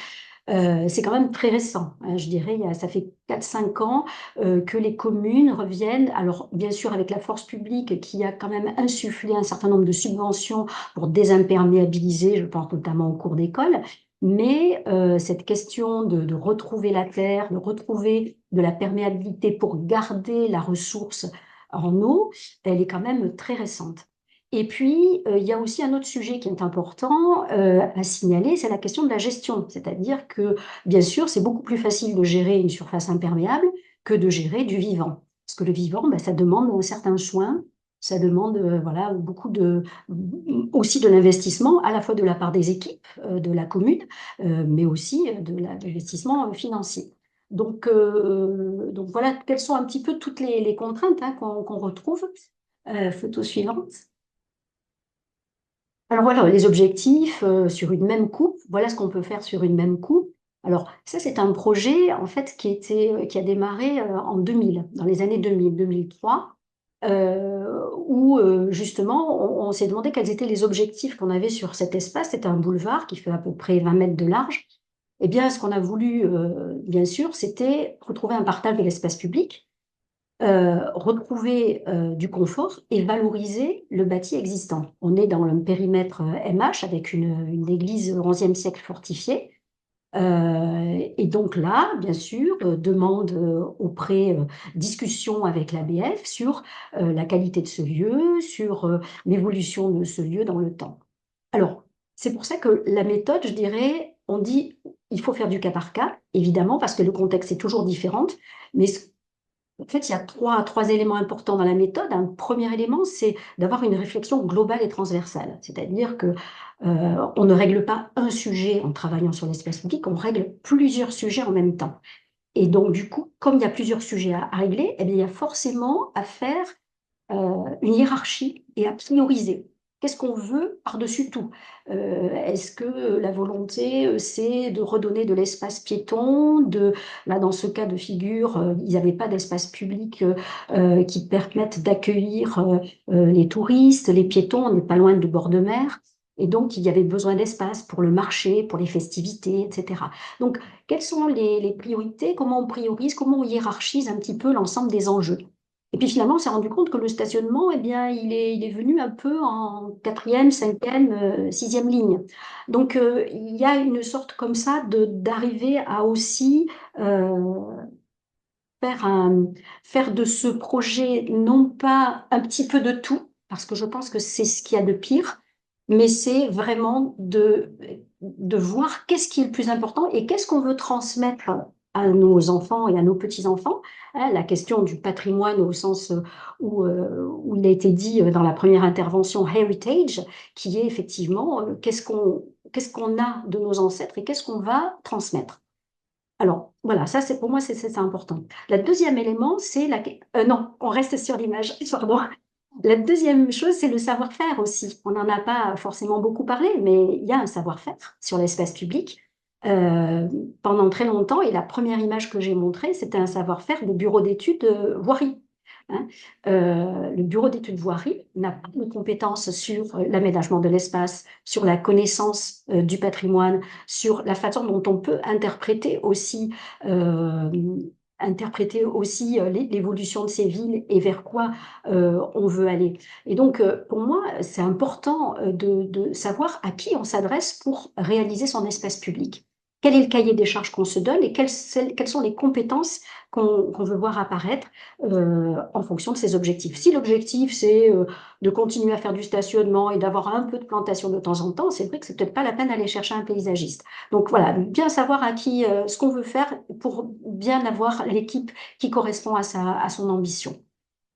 C'est quand même très récent, hein, je dirais, ça fait 4-5 ans que les communes reviennent, alors bien sûr avec la force publique qui a quand même insufflé un certain nombre de subventions pour désimperméabiliser, je pense notamment aux cours d'école, mais cette question de retrouver la terre, de retrouver de la perméabilité pour garder la ressource en eau, elle est quand même très récente. Et puis, il y a aussi un autre sujet qui est important à signaler, c'est la question de la gestion. C'est-à-dire que, bien sûr, c'est beaucoup plus facile de gérer une surface imperméable que de gérer du vivant. Parce que le vivant, ben, ça demande un certain soin, ça demande voilà, aussi de l'investissement, à la fois de la part des équipes de la commune, mais aussi de l'investissement financier. Donc voilà, quelles sont un petit peu toutes les contraintes hein, qu'on retrouve. Photo suivante. Alors voilà, les objectifs sur une même coupe, voilà ce qu'on peut faire sur une même coupe. Alors ça, c'est un projet en fait qui a démarré en 2000, dans les années 2000-2003, où justement on s'est demandé quels étaient les objectifs qu'on avait sur cet espace. C'est un boulevard qui fait à peu près 20 mètres de large. Eh bien, ce qu'on a voulu, bien sûr, c'était retrouver un partage de l'espace public, retrouver du confort et valoriser le bâti existant. On est dans le périmètre MH avec une église 11e siècle fortifiée. Et donc là, bien sûr, demande discussion avec l'ABF sur la qualité de ce lieu, sur l'évolution de ce lieu dans le temps. Alors, c'est pour ça que la méthode, je dirais, on dit il faut faire du cas par cas, évidemment, parce que le contexte est toujours différent, mais en fait, il y a trois éléments importants dans la méthode. Un premier élément, c'est d'avoir une réflexion globale et transversale. C'est-à-dire que on ne règle pas un sujet en travaillant sur l'espace public, on règle plusieurs sujets en même temps. Et donc, du coup, comme il y a plusieurs sujets à régler, eh bien, il y a forcément à faire une hiérarchie et à prioriser. Qu'est-ce qu'on veut par-dessus tout? Est-ce que la volonté, c'est de redonner de l'espace piéton? Là, dans ce cas de figure, ils n'avaient pas d'espace public qui permette d'accueillir les touristes, les piétons, on n'est pas loin du bord de mer. Et donc, il y avait besoin d'espace pour le marché, pour les festivités, etc. Donc, quelles sont les priorités? Comment on priorise? Comment on hiérarchise un petit peu l'ensemble des enjeux? Et puis finalement, on s'est rendu compte que le stationnement, eh bien, il est venu un peu en 4e, 5e, 6e ligne. Donc, il y a une sorte comme ça d'arriver à aussi faire de ce projet non pas un petit peu de tout, parce que je pense que c'est ce qu'il y a de pire, mais c'est vraiment de voir qu'est-ce qui est le plus important et qu'est-ce qu'on veut transmettre à nos enfants et à nos petits-enfants. Hein, la question du patrimoine au sens où il a été dit dans la première intervention, heritage, qui est effectivement qu'est-ce qu'on a de nos ancêtres et qu'est-ce qu'on va transmettre. Alors, voilà, ça, pour moi, c'est important. Le deuxième élément, c'est non, on reste sur l'image, pardon. La deuxième chose, c'est le savoir-faire aussi. On n'en a pas forcément beaucoup parlé, mais il y a un savoir-faire sur l'espace public. Pendant très longtemps, et la première image que j'ai montrée, c'était un savoir-faire de bureau d'études voirie. hein. Le bureau d'études voirie n'a pas de compétences sur l'aménagement de l'espace, sur la connaissance du patrimoine, sur la façon dont on peut interpréter aussi l'évolution de ces villes et vers quoi on veut aller. Et donc, pour moi, c'est important de savoir à qui on s'adresse pour réaliser son espace public. Quel est le cahier des charges qu'on se donne et quelles sont les compétences qu'on veut voir apparaître en fonction de ces objectifs. Si l'objectif, c'est de continuer à faire du stationnement et d'avoir un peu de plantation de temps en temps, c'est vrai que c'est peut-être pas la peine d'aller chercher un paysagiste. Donc voilà, bien savoir à qui ce qu'on veut faire pour bien avoir l'équipe qui correspond à son ambition.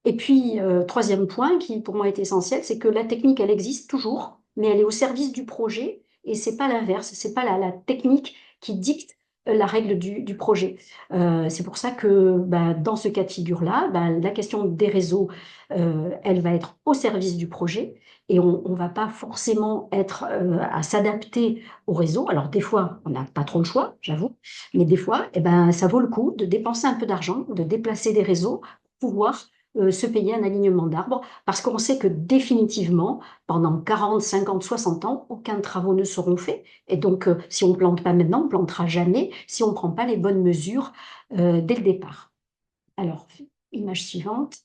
Et puis, troisième point qui pour moi est essentiel, c'est que la technique, elle existe toujours, mais elle est au service du projet et c'est pas l'inverse, c'est pas la technique qui dicte la règle du projet. C'est pour ça que dans ce cas de figure-là, la question des réseaux, elle va être au service du projet et on va pas forcément être à s'adapter au réseau. Alors des fois, on n'a pas trop le choix, j'avoue, mais des fois, ça vaut le coup de dépenser un peu d'argent, de déplacer des réseaux pour pouvoir se payer un alignement d'arbres, parce qu'on sait que définitivement, pendant 40, 50, 60 ans, aucun travaux ne seront faits. Et donc, si on ne plante pas maintenant, on ne plantera jamais si on ne prend pas les bonnes mesures dès le départ. Alors, image suivante.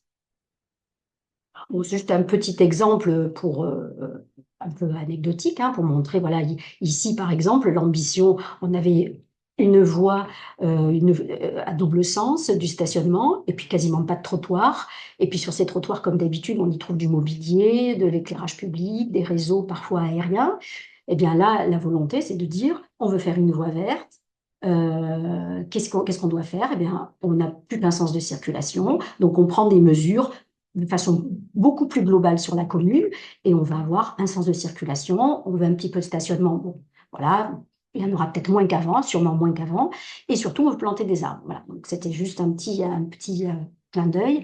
Bon, c'est juste un petit exemple pour un peu anecdotique, hein, pour montrer, voilà, ici par exemple, l'ambition, on avait une voie à double sens du stationnement, et puis quasiment pas de trottoir. Et puis sur ces trottoirs, comme d'habitude, on y trouve du mobilier, de l'éclairage public, des réseaux parfois aériens. Et bien là, la volonté, c'est de dire, on veut faire une voie verte. Qu'est-ce qu'on doit faire? Eh bien, on n'a plus qu'un sens de circulation, donc on prend des mesures de façon beaucoup plus globale sur la commune et on va avoir un sens de circulation, on veut un petit peu de stationnement, bon, voilà, il y en aura peut-être moins qu'avant, sûrement moins qu'avant, et surtout on veut planter des arbres. Voilà, donc c'était juste un petit clin d'œil.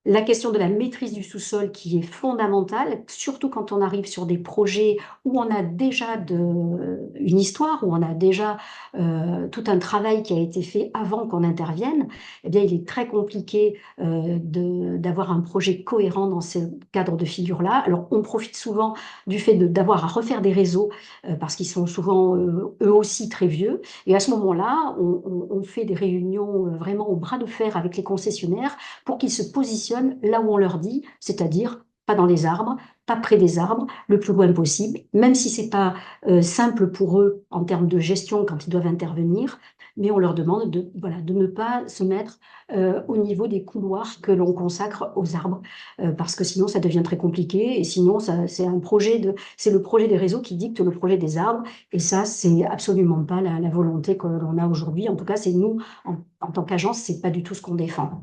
La question de la maîtrise du sous-sol qui est fondamentale, surtout quand on arrive sur des projets où on a déjà une histoire, où on a déjà tout un travail qui a été fait avant qu'on intervienne. Eh bien, il est très compliqué d'avoir un projet cohérent dans ce cadre de figure-là. Alors, on profite souvent du fait d'avoir à refaire des réseaux parce qu'ils sont souvent eux aussi très vieux. Et à ce moment-là, on fait des réunions vraiment au bras de fer avec les concessionnaires pour qu'ils se positionnent là où on leur dit, c'est-à-dire pas dans les arbres, pas près des arbres, le plus loin possible, même si c'est pas simple pour eux en termes de gestion quand ils doivent intervenir, mais on leur demande de ne pas se mettre au niveau des couloirs que l'on consacre aux arbres, parce que sinon ça devient très compliqué, et sinon c'est le projet des réseaux qui dicte le projet des arbres, et ça c'est absolument pas la volonté que l'on a aujourd'hui. En tout cas, c'est nous, en tant qu'agence, c'est pas du tout ce qu'on défend.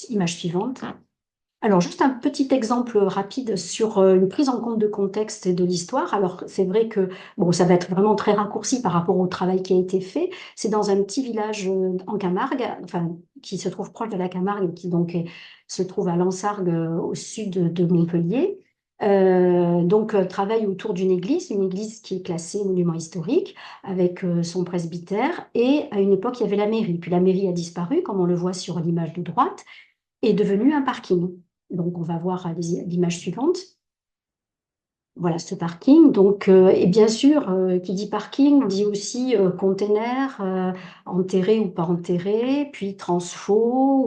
Image suivante. Alors, juste un petit exemple rapide sur une prise en compte de contexte et de l'histoire. Alors, c'est vrai que bon, ça va être vraiment très raccourci par rapport au travail qui a été fait. C'est dans un petit village en Camargue, enfin, qui se trouve proche de la Camargue, qui donc se trouve à Lansargues, au sud de Montpellier. Travail autour d'une église qui est classée monument historique, avec son presbytère. Et à une époque, il y avait la mairie. Puis la mairie a disparu, comme on le voit sur l'image de droite, est devenu un parking. Donc, on va voir l'image suivante. Voilà ce parking. Donc, et bien sûr, qui dit parking dit aussi container, enterré ou pas enterré, puis transfo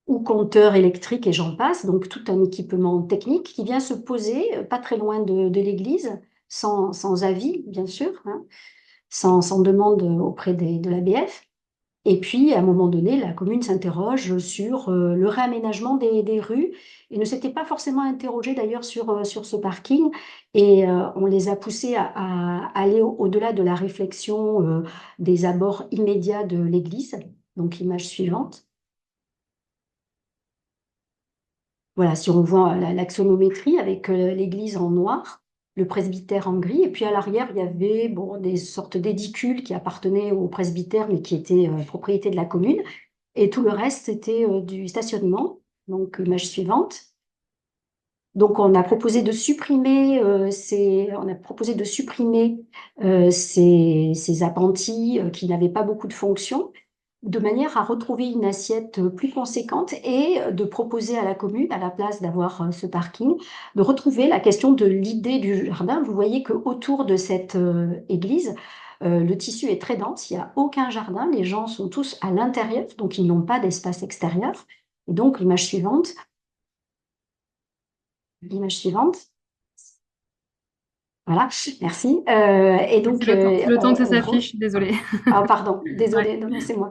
ou compteur électrique et j'en passe. Donc, tout un équipement technique qui vient se poser pas très loin de l'église, sans avis, bien sûr, hein, sans demande auprès de l'ABF. Et puis, à un moment donné, la commune s'interroge sur le réaménagement des rues et ne s'était pas forcément interrogée d'ailleurs sur ce parking. Et on les a poussés à aller au-delà de la réflexion des abords immédiats de l'église. Donc, l'image suivante. Voilà, si on voit l'axonométrie avec l'église en noir, le presbytère en gris, et puis à l'arrière, il y avait des sortes d'édicules qui appartenaient au presbytère, mais qui étaient propriété de la commune. Et tout le reste, c'était du stationnement. Donc, image suivante. Donc, on a proposé de supprimer ces appentis qui n'avaient pas beaucoup de fonctions. de manière à retrouver une assiette plus conséquente et de proposer à la commune, à la place d'avoir ce parking, de retrouver la question de l'idée du jardin. Vous voyez qu'autour de cette église, le tissu est très dense, il n'y a aucun jardin, les gens sont tous à l'intérieur, donc ils n'ont pas d'espace extérieur. Et donc, l'image suivante. L'image suivante. Voilà, merci. Et donc, C'est le temps que ça on s'affiche, désolée. Ah, pardon, désolée, Ouais. non, non, c'est moi.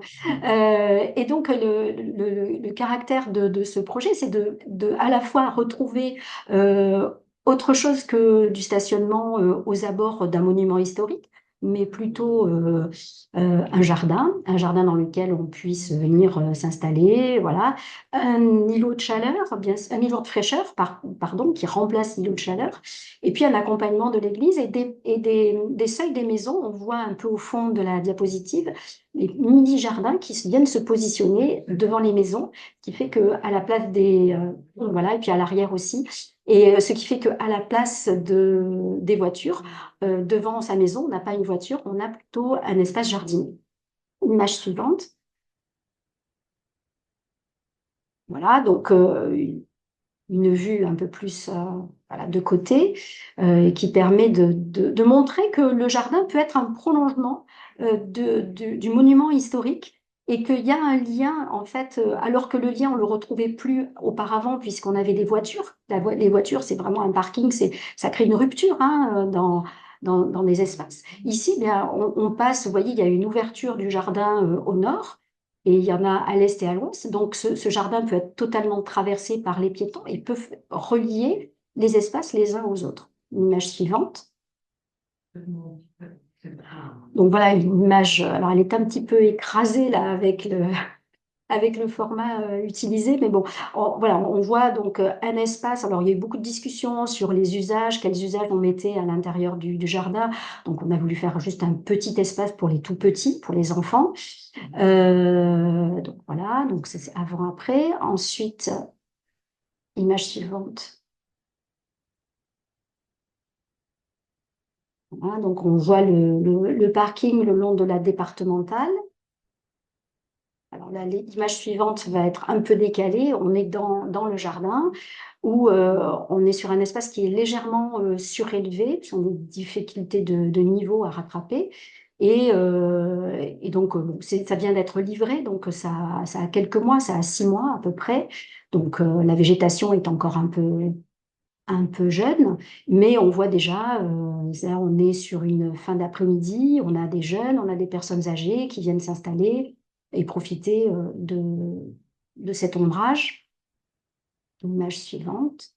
Et donc, le caractère de ce projet, c'est de à la fois retrouver autre chose que du stationnement aux abords d'un monument historique, mais plutôt un jardin dans lequel on puisse venir s'installer, voilà. Un îlot de chaleur, un îlot de fraîcheur, pardon, qui remplace l'îlot de chaleur, et puis un accompagnement de l'église et des seuils des maisons. On voit un peu au fond de la diapositive les mini-jardins qui viennent se positionner devant les maisons, qui fait qu'à la place voilà, et puis à l'arrière aussi, et ce qui fait qu'à la place des voitures, devant sa maison, on n'a pas une voiture, on a plutôt un espace jardinier. Image suivante. Voilà, donc une vue un peu plus voilà, de côté, et qui permet de montrer que le jardin peut être un prolongement du monument historique et qu'il y a un lien, en fait, alors que le lien, on ne le retrouvait plus auparavant puisqu'on avait des voitures. Les voitures, c'est vraiment un parking, ça crée une rupture hein, dans les espaces. Ici, bien, on passe, vous voyez, il y a une ouverture du jardin au nord. Et il y en a à l'est et à l'ouest. Donc, ce jardin peut être totalement traversé par les piétons et peut relier les espaces les uns aux autres. L'image suivante. Donc, voilà une image. Alors, elle est un petit peu écrasée là avec le format utilisé, mais bon, voilà, on voit donc un espace. Alors, il y a eu beaucoup de discussions sur les usages, quels usages on mettait à l'intérieur du jardin. Donc, on a voulu faire juste un petit espace pour les tout petits, pour les enfants. Donc voilà, donc c'est avant-après. Ensuite, image suivante. Voilà, donc on voit le parking le long de la départementale. Alors là, l'image suivante va être un peu décalée. On est dans le jardin où on est sur un espace qui est légèrement surélevé, parce qu'on a des difficultés de niveau à rattraper. Et donc, ça vient d'être livré, donc ça a quelques mois, ça a 6 mois à peu près. Donc, la végétation est encore un peu jeune, mais on voit déjà, là, on est sur une fin d'après-midi, on a des jeunes, on a des personnes âgées qui viennent s'installer et profiter de cet ombrage. Image suivante.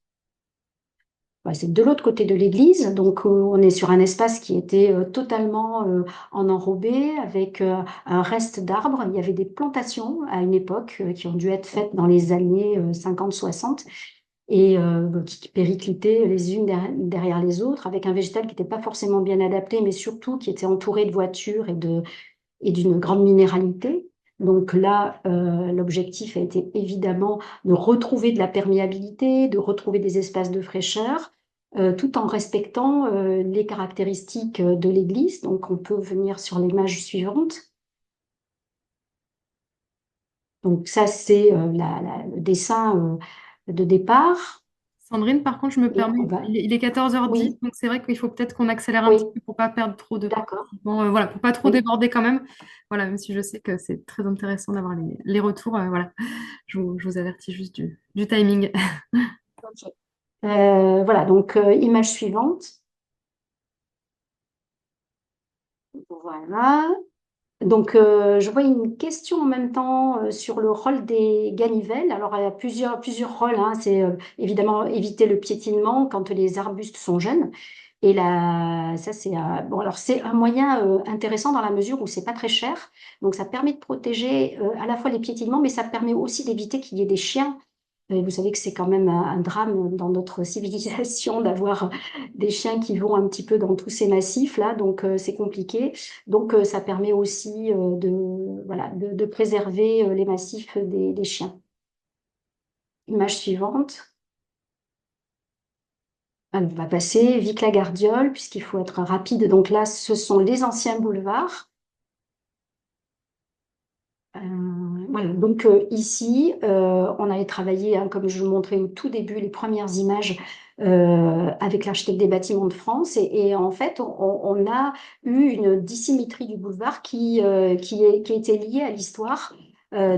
Ouais, c'est de l'autre côté de l'église, donc on est sur un espace qui était totalement en enrobé, avec un reste d'arbres. Il y avait des plantations à une époque qui ont dû être faites dans les années 50-60 et qui périclitaient les unes derrière les autres, avec un végétal qui n'était pas forcément bien adapté, mais surtout qui était entouré de voitures et d'une grande minéralité. Donc là, l'objectif a été évidemment de retrouver de la perméabilité, de retrouver des espaces de fraîcheur, tout en respectant les caractéristiques de l'église. Donc on peut venir sur l'image suivante. Donc ça, c'est le dessin de départ. Sandrine, par contre, je me Et permets, on va... il est 14h10, Oui, donc c'est vrai qu'il faut peut-être qu'on accélère un oui, petit peu pour pas perdre trop de d'accord. participants. Voilà, pour pas trop Oui. déborder quand même. Voilà, même si je sais que c'est très intéressant d'avoir les retours. Voilà, je vous avertis juste du timing. Ok. Voilà, donc image suivante. Voilà. Donc, je vois une question en même temps sur le rôle des ganivelles. Alors, il y a plusieurs rôles, hein. C'est évidemment éviter le piétinement quand les arbustes sont jeunes. Et là, ça, c'est bon. Alors, c'est un moyen intéressant dans la mesure où c'est pas très cher. Donc, ça permet de protéger à la fois les piétinements, mais ça permet aussi d'éviter qu'il y ait des chiens. Vous savez que c'est quand même un drame dans notre civilisation d'avoir des chiens qui vont un petit peu dans tous ces massifs-là, donc c'est compliqué. Donc ça permet aussi voilà, de préserver les massifs des chiens. Image suivante. Alors, on va passer Vic-la-Gardiole, puisqu'il faut être rapide. Donc là, ce sont les anciens boulevards. Voilà, donc ici, on avait travaillé, hein, comme je vous montrais au tout début, les premières images avec l'architecte des bâtiments de France. Et en fait, on a eu une dissymétrie du boulevard qui était liée à l'histoire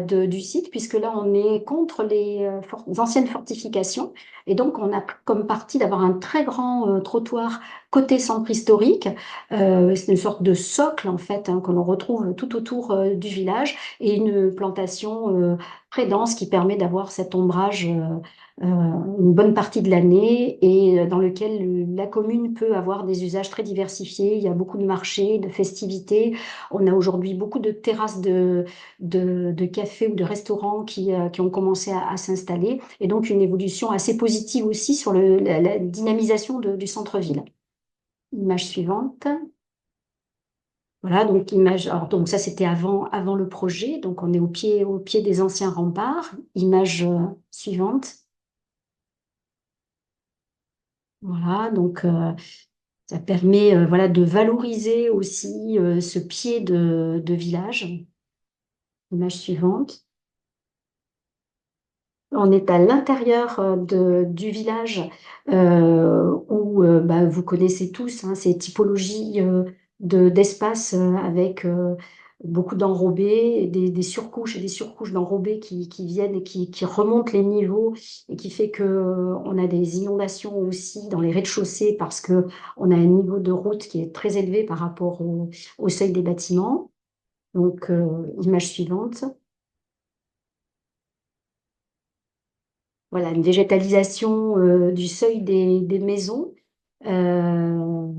du site, puisque là, on est contre les anciennes fortifications. Et donc, on a comme parti d'avoir un très grand trottoir côté centre historique. C'est une sorte de socle, en fait, hein, que l'on retrouve tout autour du village et une plantation très dense qui permet d'avoir cet ombrage une bonne partie de l'année et dans lequel la commune peut avoir des usages très diversifiés. Il y a beaucoup de marchés, de festivités. On a aujourd'hui beaucoup de terrasses de cafés ou de restaurants qui ont commencé à s'installer et donc une évolution assez positive aussi sur la dynamisation du centre-ville. Image suivante. Voilà, donc image. Alors, donc ça, c'était avant le projet. Donc, on est au pied des anciens remparts. Image suivante. Voilà, donc ça permet voilà, de valoriser aussi ce pied de village. Image suivante. On est à l'intérieur du village où bah, vous connaissez tous hein, ces typologies d'espace avec beaucoup d'enrobés, des surcouches et des surcouches d'enrobés qui viennent et qui remontent les niveaux et qui fait que on a des inondations aussi dans les rez-de-chaussée parce que on a un niveau de route qui est très élevé par rapport au seuil des bâtiments. Donc, image suivante. Voilà, une végétalisation du seuil des maisons euh,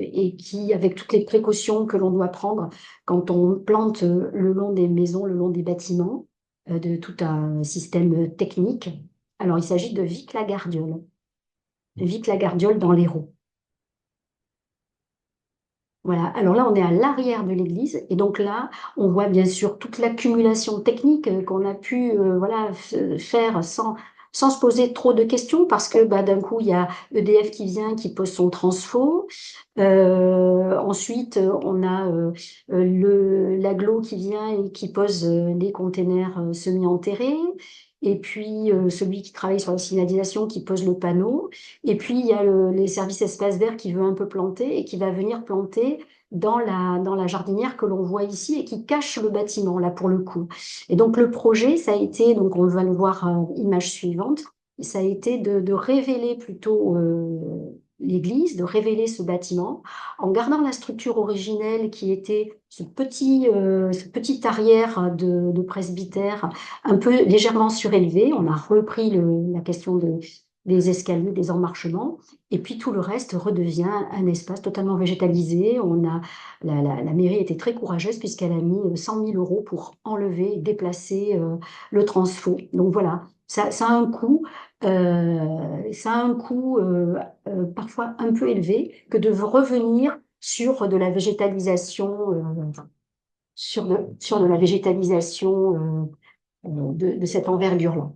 et qui, avec toutes les précautions que l'on doit prendre quand on plante le long des maisons, le long des bâtiments, de tout un système technique. Alors, il s'agit de Vic-la-Gardiole. Vic-la-Gardiole dans l'Hérault. Voilà, alors là, on est à l'arrière de l'église et donc là, on voit bien sûr toute l'accumulation technique qu'on a pu voilà, faire sans se poser trop de questions parce que bah, d'un coup, il y a EDF qui vient, qui pose son transfo. Ensuite, on a l'aglo qui vient et qui pose les containers semi-enterrés. Et puis, celui qui travaille sur la signalisation qui pose le panneau. Et puis, il y a les services espaces verts qui veut un peu planter et qui va venir planter dans la jardinière que l'on voit ici et qui cache le bâtiment, là, pour le coup. Et donc, le projet, ça a été, donc on va le voir image suivante, ça a été de révéler plutôt l'église, de révéler ce bâtiment, en gardant la structure originelle qui était ce petit arrière de presbytère un peu légèrement surélevé. On a repris la question des escaliers, des emmarchements, et puis tout le reste redevient un espace totalement végétalisé. La mairie était très courageuse puisqu'elle a mis 100 000 euros pour enlever et déplacer le transfo. Donc voilà, ça a un coût. Ça a un coût parfois un peu élevé que de revenir sur de la végétalisation, sur de la végétalisation de cette envergure-là.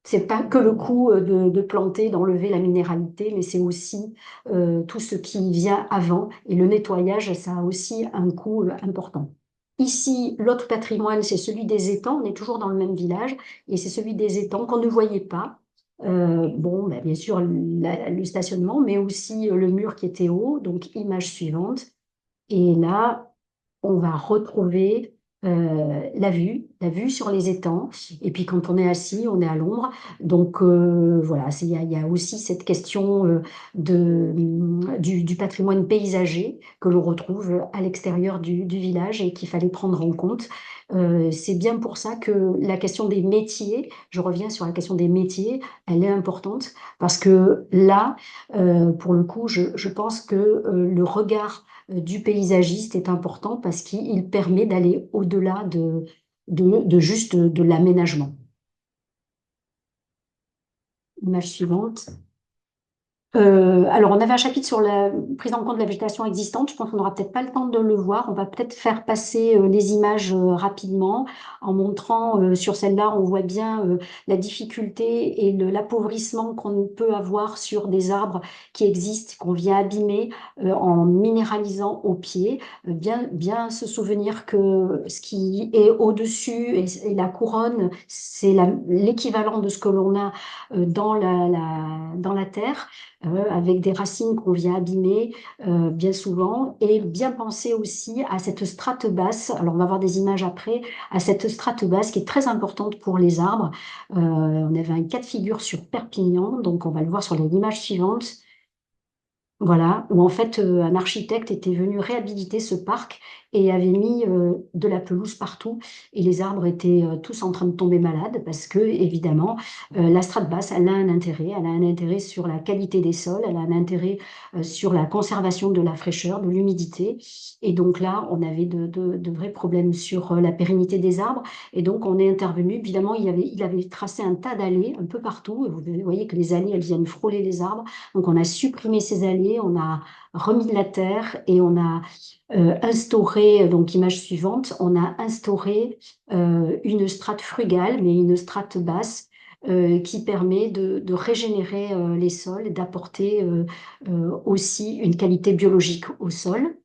C'est pas que le coût de planter, d'enlever la minéralité, mais c'est aussi tout ce qui vient avant. Et le nettoyage, ça a aussi un coût important. Ici, l'autre patrimoine, c'est celui des étangs. On est toujours dans le même village, et c'est celui des étangs qu'on ne voyait pas. Bon, ben, bien sûr, le stationnement, mais aussi le mur qui était haut. Donc, image suivante. Et là, on va retrouver la vue sur les étangs. Et puis quand on est assis, on est à l'ombre. Donc voilà, il y a aussi cette question du patrimoine paysager que l'on retrouve à l'extérieur du village et qu'il fallait prendre en compte. C'est bien pour ça que la question des métiers, je reviens sur la question des métiers, elle est importante parce que là, pour le coup, je pense que le regard du paysagiste est important parce qu'il permet d'aller au-delà de juste de l'aménagement. Image suivante. Alors, on avait un chapitre sur la prise en compte de la végétation existante. Je pense qu'on n'aura peut-être pas le temps de le voir. On va peut-être faire passer les images rapidement en montrant sur celle-là, on voit bien la difficulté et l'appauvrissement qu'on peut avoir sur des arbres qui existent, qu'on vient abîmer en minéralisant au pied. Bien se souvenir que ce qui est au-dessus et la couronne, c'est l'équivalent de ce que l'on a dans la terre avec des racines qu'on vient abîmer bien souvent, et bien penser aussi à cette strate basse, alors on va voir des images après, à cette strate basse qui est très importante pour les arbres. On avait un cas de figure sur Perpignan, donc on va le voir sur les images suivantes. Voilà, où en fait un architecte était venu réhabiliter ce parc et avait mis de la pelouse partout et les arbres étaient tous en train de tomber malades parce que évidemment la strate basse elle a un intérêt sur la qualité des sols, elle a un intérêt sur la conservation de la fraîcheur, de l'humidité et donc là on avait de vrais problèmes sur la pérennité des arbres et donc on est intervenu, évidemment il avait tracé un tas d'allées un peu partout, vous voyez que les allées elles viennent frôler les arbres. Donc, on a supprimé ces allées, on a remis de la terre et on a instauré, donc image suivante, on a instauré une strate frugale, mais une strate basse, qui permet de régénérer les sols, d'apporter aussi une qualité biologique au sol.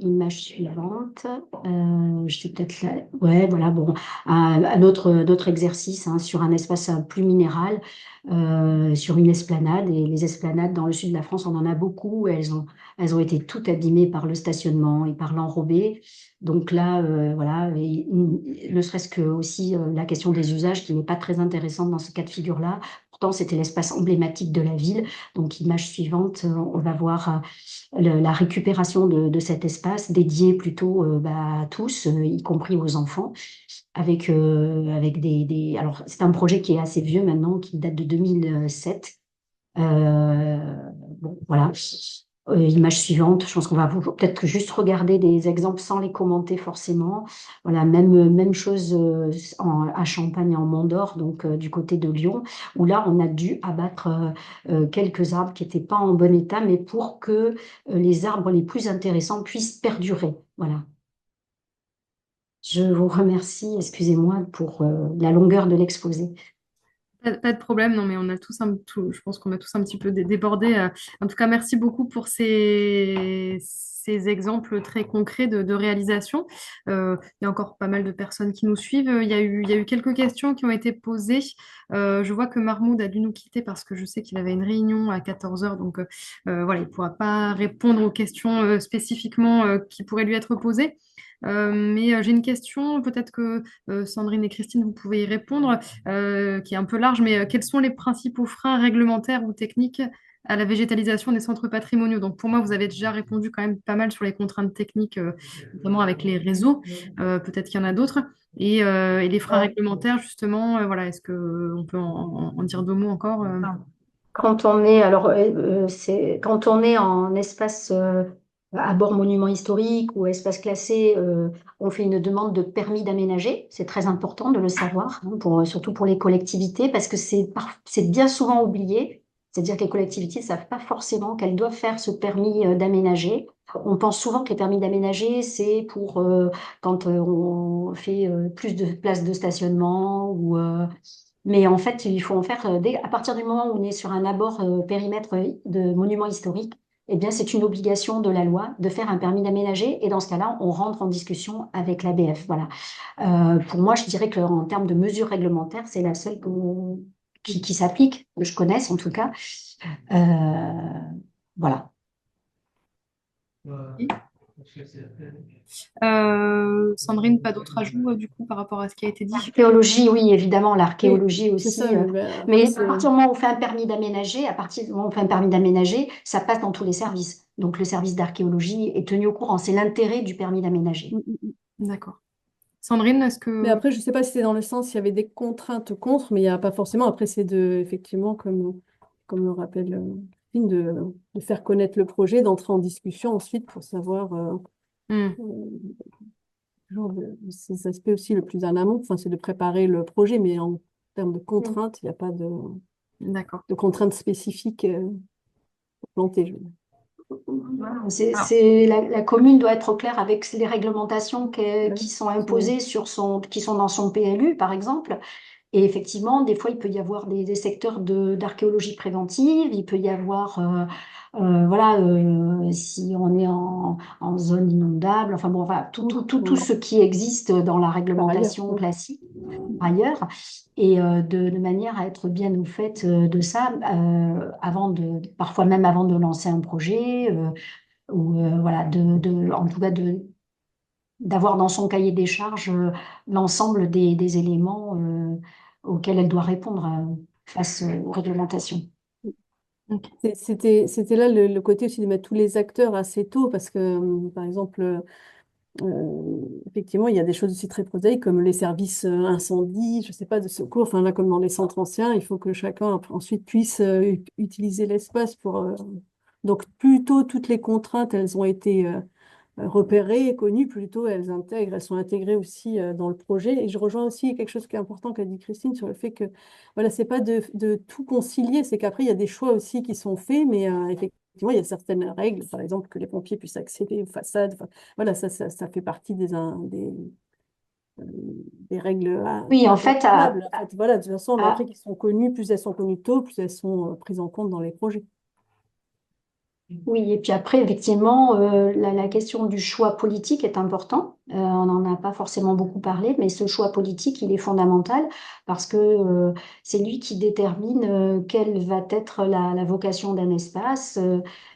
Image suivante. Je vais peut-être là. Ouais, voilà, bon. Un autre exercice hein, sur un espace plus minéral, sur une esplanade. Et les esplanades dans le sud de la France, on en a beaucoup. Elles ont été toutes abîmées par le stationnement et par l'enrobé. Donc là, voilà, ne serait-ce que aussi la question des usages qui n'est pas très intéressante dans ce cas de figure-là. Pourtant, c'était l'espace emblématique de la ville. Donc, image suivante, on va voir la récupération de cet espace dédié plutôt à tous, y compris aux enfants, avec Alors, c'est un projet qui est assez vieux maintenant, qui date de 2007. Bon, voilà. Image suivante, je pense qu'on va peut-être juste regarder des exemples sans les commenter forcément. Voilà, même chose à Champagne et en Mont d'Or, donc du côté de Lyon, où là, on a dû abattre quelques arbres qui n'étaient pas en bon état, mais pour que les arbres les plus intéressants puissent perdurer. Voilà. Je vous remercie, excusez-moi pour la longueur de l'exposé. Pas de problème, non, mais on a tous je pense qu'on a tous un petit peu débordé. En tout cas, merci beaucoup pour ces exemples très concrets de réalisation. Il y a encore pas mal de personnes qui nous suivent. Il y a eu quelques questions qui ont été posées. Je vois que Mahmoud a dû nous quitter parce que je sais qu'il avait une réunion à 14 heures, donc voilà, il ne pourra pas répondre aux questions spécifiquement qui pourraient lui être posées. Mais j'ai une question, peut-être que Sandrine et Christine, vous pouvez y répondre, qui est un peu large, mais quels sont les principaux freins réglementaires ou techniques à la végétalisation des centres patrimoniaux? Donc pour moi, vous avez déjà répondu quand même pas mal sur les contraintes techniques, notamment avec les réseaux. Peut-être qu'il y en a d'autres. Et les freins réglementaires, justement, voilà, est-ce qu'on peut en dire deux mots encore Quand on est, alors, quand on est en espace à bord monument historique ou espace classé, on fait une demande de permis d'aménager. C'est très important de le savoir, hein, surtout pour les collectivités, parce que c'est bien souvent oublié. C'est-à-dire que les collectivités ne savent pas forcément qu'elles doivent faire ce permis d'aménager. On pense souvent que les permis d'aménager, c'est pour quand on fait plus de places de stationnement ou mais en fait, il faut en faire à partir du moment où on est sur un abord périmètre de monument historique, eh bien, c'est une obligation de la loi de faire un permis d'aménager. Et dans ce cas-là, on rentre en discussion avec l'ABF. Voilà. Pour moi, je dirais qu'en termes de mesures réglementaires, c'est la seule qui s'applique, que je connaisse en tout cas. Voilà. Sandrine, pas d'autres ajouts du coup par rapport à ce qui a été dit? L'archéologie, oui, évidemment, Oui, l'archéologie c'est aussi. ça. Ben, après, Mais à partir du moment où on fait un permis d'aménager, à partir du moment où on fait un permis d'aménager, ça passe dans tous les services. Donc le service d'archéologie est tenu au courant. C'est l'intérêt du permis d'aménager. D'accord. Sandrine, est-ce Mais que... après, je ne sais pas si c'est dans le sens, il y avait des contraintes contre, mais il n'y a pas forcément. Après, c'est effectivement, comme le rappelle Christine, de faire connaître le projet, d'entrer en discussion ensuite pour savoir Hmm. toujours ces aspects aussi le plus en amont. Enfin, c'est de préparer le projet, mais en termes de contraintes, il n'y a pas de. D'accord. de contraintes spécifiques pour planter. Je veux dire. Voilà, Alors, la commune doit être au clair avec les réglementations qui Ouais. sont imposées qui sont dans son PLU, par exemple. Et effectivement, des fois, il peut y avoir des secteurs d'archéologie préventive, il peut y avoir, voilà, si on est en zone inondable, enfin bon, enfin, tout Ouais. ce qui existe dans la Par ailleurs. réglementation Ouais. classique ailleurs, et de manière à être bien au fait de ça, parfois même avant de lancer un projet, ou voilà, en tout cas d'avoir dans son cahier des charges l'ensemble des éléments auxquels elle doit répondre face aux réglementations. ok. C'était là le côté aussi de mettre tous les acteurs assez tôt, parce que, par exemple, effectivement, il y a des choses aussi très prosaïques comme les services incendie, je sais pas, de secours, enfin là, comme dans les centres anciens, il faut que chacun ensuite puisse utiliser l'espace pour. Donc, plutôt toutes les contraintes, elles ont été repérées, connues, plutôt elles sont intégrées aussi dans le projet. Et je rejoins aussi quelque chose qui est important qu'a dit Christine sur le fait que, voilà, c'est pas de tout concilier, c'est qu'après, il y a des choix aussi qui sont faits, mais effectivement, il y a certaines règles, par exemple, que les pompiers puissent accéder aux façades. Enfin, voilà, ça fait partie euh, des règles Oui, en fait, incontournables. En fait, voilà, de toute façon, mais à, après qu'ils sont connus, plus elles sont connues tôt, plus elles sont prises en compte dans les projets. Oui, et puis après, effectivement, la question du choix politique est important. On n'en a pas forcément beaucoup parlé, mais ce choix politique, il est fondamental parce que c'est lui qui détermine quelle va être la vocation d'un espace,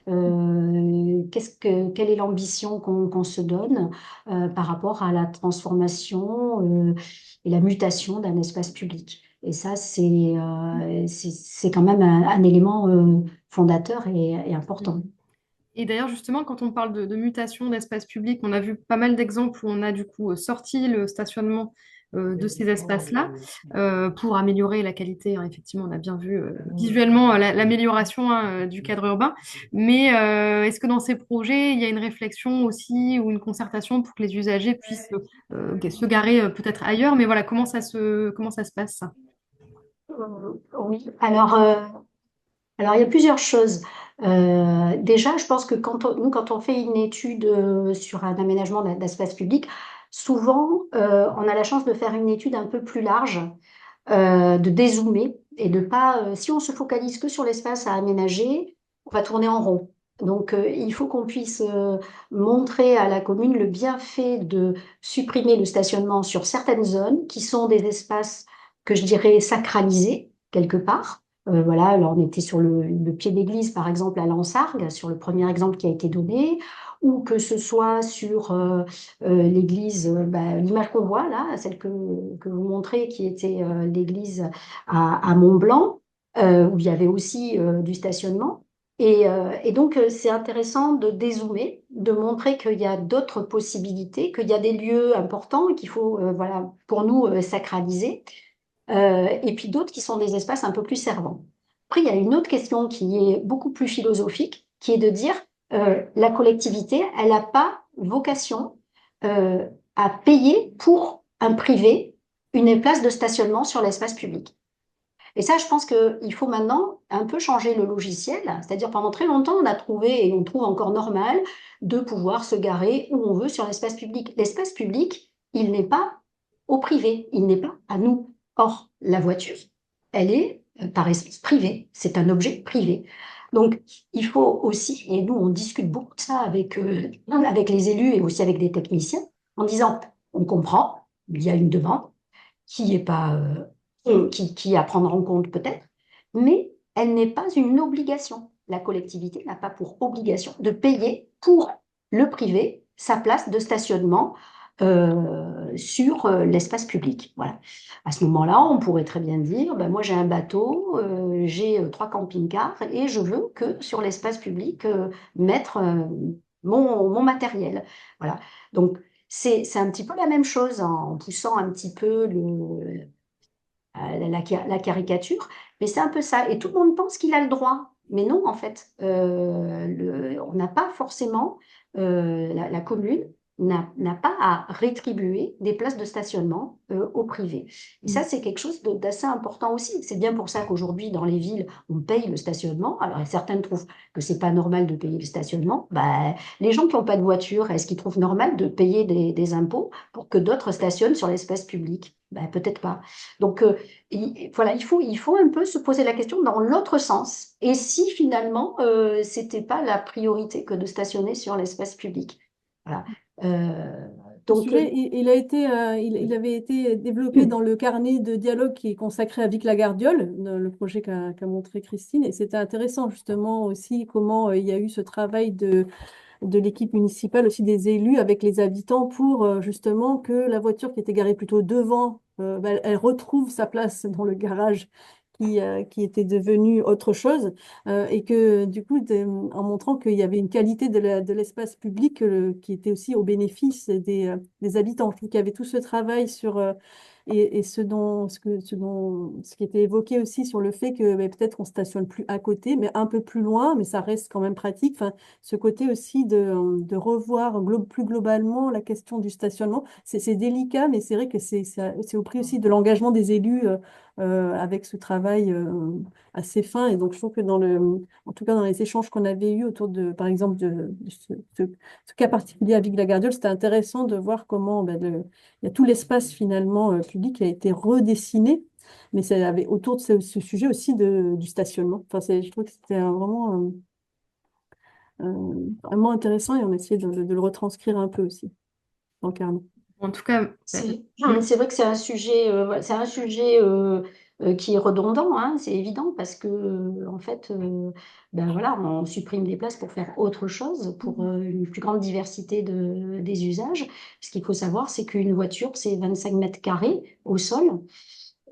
quelle est l'ambition qu'on se donne par rapport à la transformation et la mutation d'un espace public. Et ça, c'est quand même un élément fondateur et important. Et d'ailleurs, justement, quand on parle de mutation d'espace public, on a vu pas mal d'exemples où on a du coup sorti le stationnement de ces espaces-là pour améliorer la qualité, hein. Effectivement, on a bien vu visuellement l'amélioration, hein, du cadre urbain. Mais est-ce que dans ces projets, il y a une réflexion aussi ou une concertation pour que les usagers puissent se garer peut-être ailleurs? Mais voilà, comment ça se passe, ça? Oui, alors il y a plusieurs choses. Déjà, je pense que quand on fait une étude sur un aménagement d'espace public, souvent on a la chance de faire une étude un peu plus large, de dézoomer et de pas, si on se focalise que sur l'espace à aménager, on va tourner en rond. Donc il faut qu'on puisse montrer à la commune le bienfait de supprimer le stationnement sur certaines zones qui sont des espaces que je dirais sacralisés quelque part. Voilà, alors on était sur le pied d'église, par exemple, à Lansargues, sur le premier exemple qui a été donné, ou que ce soit sur l'église, l'image qu'on voit là, celle que vous montrez, qui était l'église à Mont-Blanc, où il y avait aussi du stationnement. Et donc, c'est intéressant de dézoomer, de montrer qu'il y a d'autres possibilités, qu'il y a des lieux importants et qu'il faut, voilà, pour nous, sacraliser et puis d'autres qui sont des espaces un peu plus servants. Après, il y a une autre question qui est beaucoup plus philosophique, qui est de dire la collectivité, elle n'a pas vocation euh, à payer pour un privé une place de stationnement sur l'espace public. Et ça, je pense qu'il faut maintenant un peu changer le logiciel, c'est-à-dire pendant très longtemps, on a trouvé et on trouve encore normal de pouvoir se garer où on veut sur l'espace public. L'espace public, il n'est pas au privé, il n'est pas à nous. Or, la voiture, elle est par essence privée, c'est un objet privé. Donc, il faut aussi, et nous, on discute beaucoup de ça avec les élus et aussi avec des techniciens, en disant, on comprend, il y a une demande qui est pas, qui est à prendre en compte peut-être, mais elle n'est pas une obligation. La collectivité n'a pas pour obligation de payer pour le privé sa place de stationnement sur l'espace public. Voilà. À ce moment-là, on pourrait très bien dire, ben moi j'ai un bateau, j'ai 3 camping-cars et je veux que sur l'espace public mettre mon matériel. Voilà. Donc c'est un petit peu la même chose en poussant un petit peu la caricature, mais c'est un peu ça. Et tout le monde pense qu'il a le droit. Mais non, en fait, on n'a pas forcément, la commune n'a pas à rétribuer des places de stationnement au privé. Et ça, c'est quelque chose d'assez important aussi. C'est bien pour ça qu'aujourd'hui, dans les villes, on paye le stationnement. Alors, certaines trouvent que c'est pas normal de payer le stationnement. Bah, les gens qui n'ont pas de voiture, est-ce qu'ils trouvent normal de payer des impôts pour que d'autres stationnent sur l'espace public? Ben, peut-être pas. Donc, voilà, il faut un peu se poser la question dans l'autre sens. Et si finalement, c'était pas la priorité que de stationner sur l'espace public? Voilà. Euh, Ce donc, sujet, il avait été développé dans le carnet de dialogue qui est consacré à Vic Lagardiole, le projet qu'a montré Christine. Et c'était intéressant justement aussi comment il y a eu ce travail de l'équipe municipale, aussi des élus avec les habitants pour justement que la voiture qui était garée plutôt devant, elle retrouve sa place dans le garage qui était devenu autre chose et que du coup, en montrant qu'il y avait une qualité de l'espace public qui était aussi au bénéfice des habitants. Je trouve qu'il y avait tout ce travail sur et ce qui était évoqué aussi sur le fait que peut-être on stationne plus à côté, mais un peu plus loin, mais ça reste quand même pratique. Enfin, ce côté aussi de revoir plus globalement la question du stationnement. C'est délicat, mais c'est vrai que c'est au prix aussi de l'engagement des élus avec ce travail assez fin. Et donc, je trouve que en tout cas, dans les échanges qu'on avait eus autour par exemple, de ce cas particulier avec la Gardiole, c'était intéressant de voir comment il y a tout l'espace finalement public qui a été redessiné. Mais ça avait autour de ce sujet aussi du stationnement. Enfin, je trouve que c'était vraiment intéressant et on essayait de le retranscrire un peu aussi dans le carnet. En tout cas, c'est vrai que c'est un sujet qui est redondant, hein, c'est évident, parce que en fait, ben voilà, on supprime des places pour faire autre chose, pour une plus grande diversité des usages. Ce qu'il faut savoir, c'est qu'une voiture, c'est 25 mètres carrés au sol.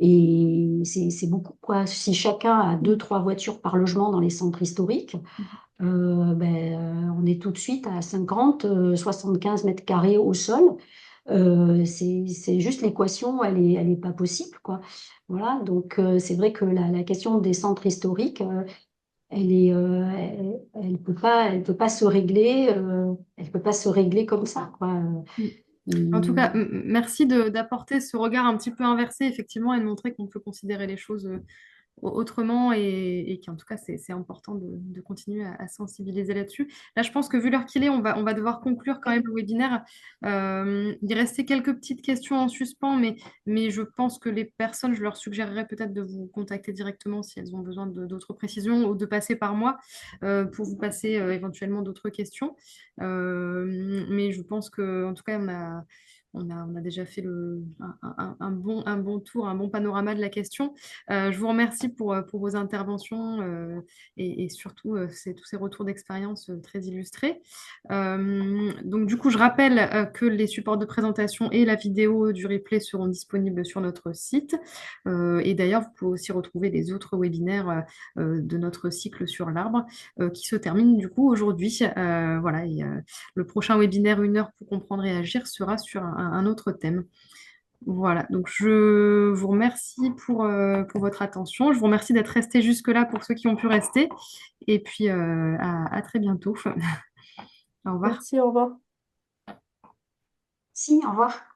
Et c'est beaucoup, quoi. Si chacun a deux, trois voitures par logement dans les centres historiques, on est tout de suite à 50, 75 mètres carrés au sol. C'est juste l'équation, elle est pas possible, quoi. Voilà, donc c'est vrai que la question des centres historiques, elle peut pas se régler, elle peut pas se régler comme ça, quoi. en tout cas, Hum, merci d'apporter ce regard un petit peu inversé, effectivement, et de montrer qu'on peut considérer les choses autrement et qu'en tout cas, c'est important de continuer à sensibiliser là-dessus. Là, je pense que vu l'heure qu'il est, on va devoir conclure quand même le webinaire. Il restait quelques petites questions en suspens, mais je pense que les personnes, je leur suggérerais peut-être de vous contacter directement si elles ont besoin d'autres précisions ou de passer par moi pour vous passer éventuellement d'autres questions. Mais je pense que, en tout cas, on a déjà fait un bon tour, un bon panorama de la question. Je vous remercie pour vos interventions et surtout tous ces retours d'expérience très illustrés. Donc, du coup, je rappelle que les supports de présentation et la vidéo du replay seront disponibles sur notre site. Et d'ailleurs, vous pouvez aussi retrouver les autres webinaires de notre cycle sur l'arbre qui se termine du coup aujourd'hui. Voilà, et le prochain webinaire 1 heure pour comprendre et agir sera sur un autre thème. Voilà, donc je vous remercie pour votre attention. Je vous remercie d'être resté jusque-là pour ceux qui ont pu rester. Et puis à très bientôt. Au revoir. Merci, au revoir. Si, au revoir.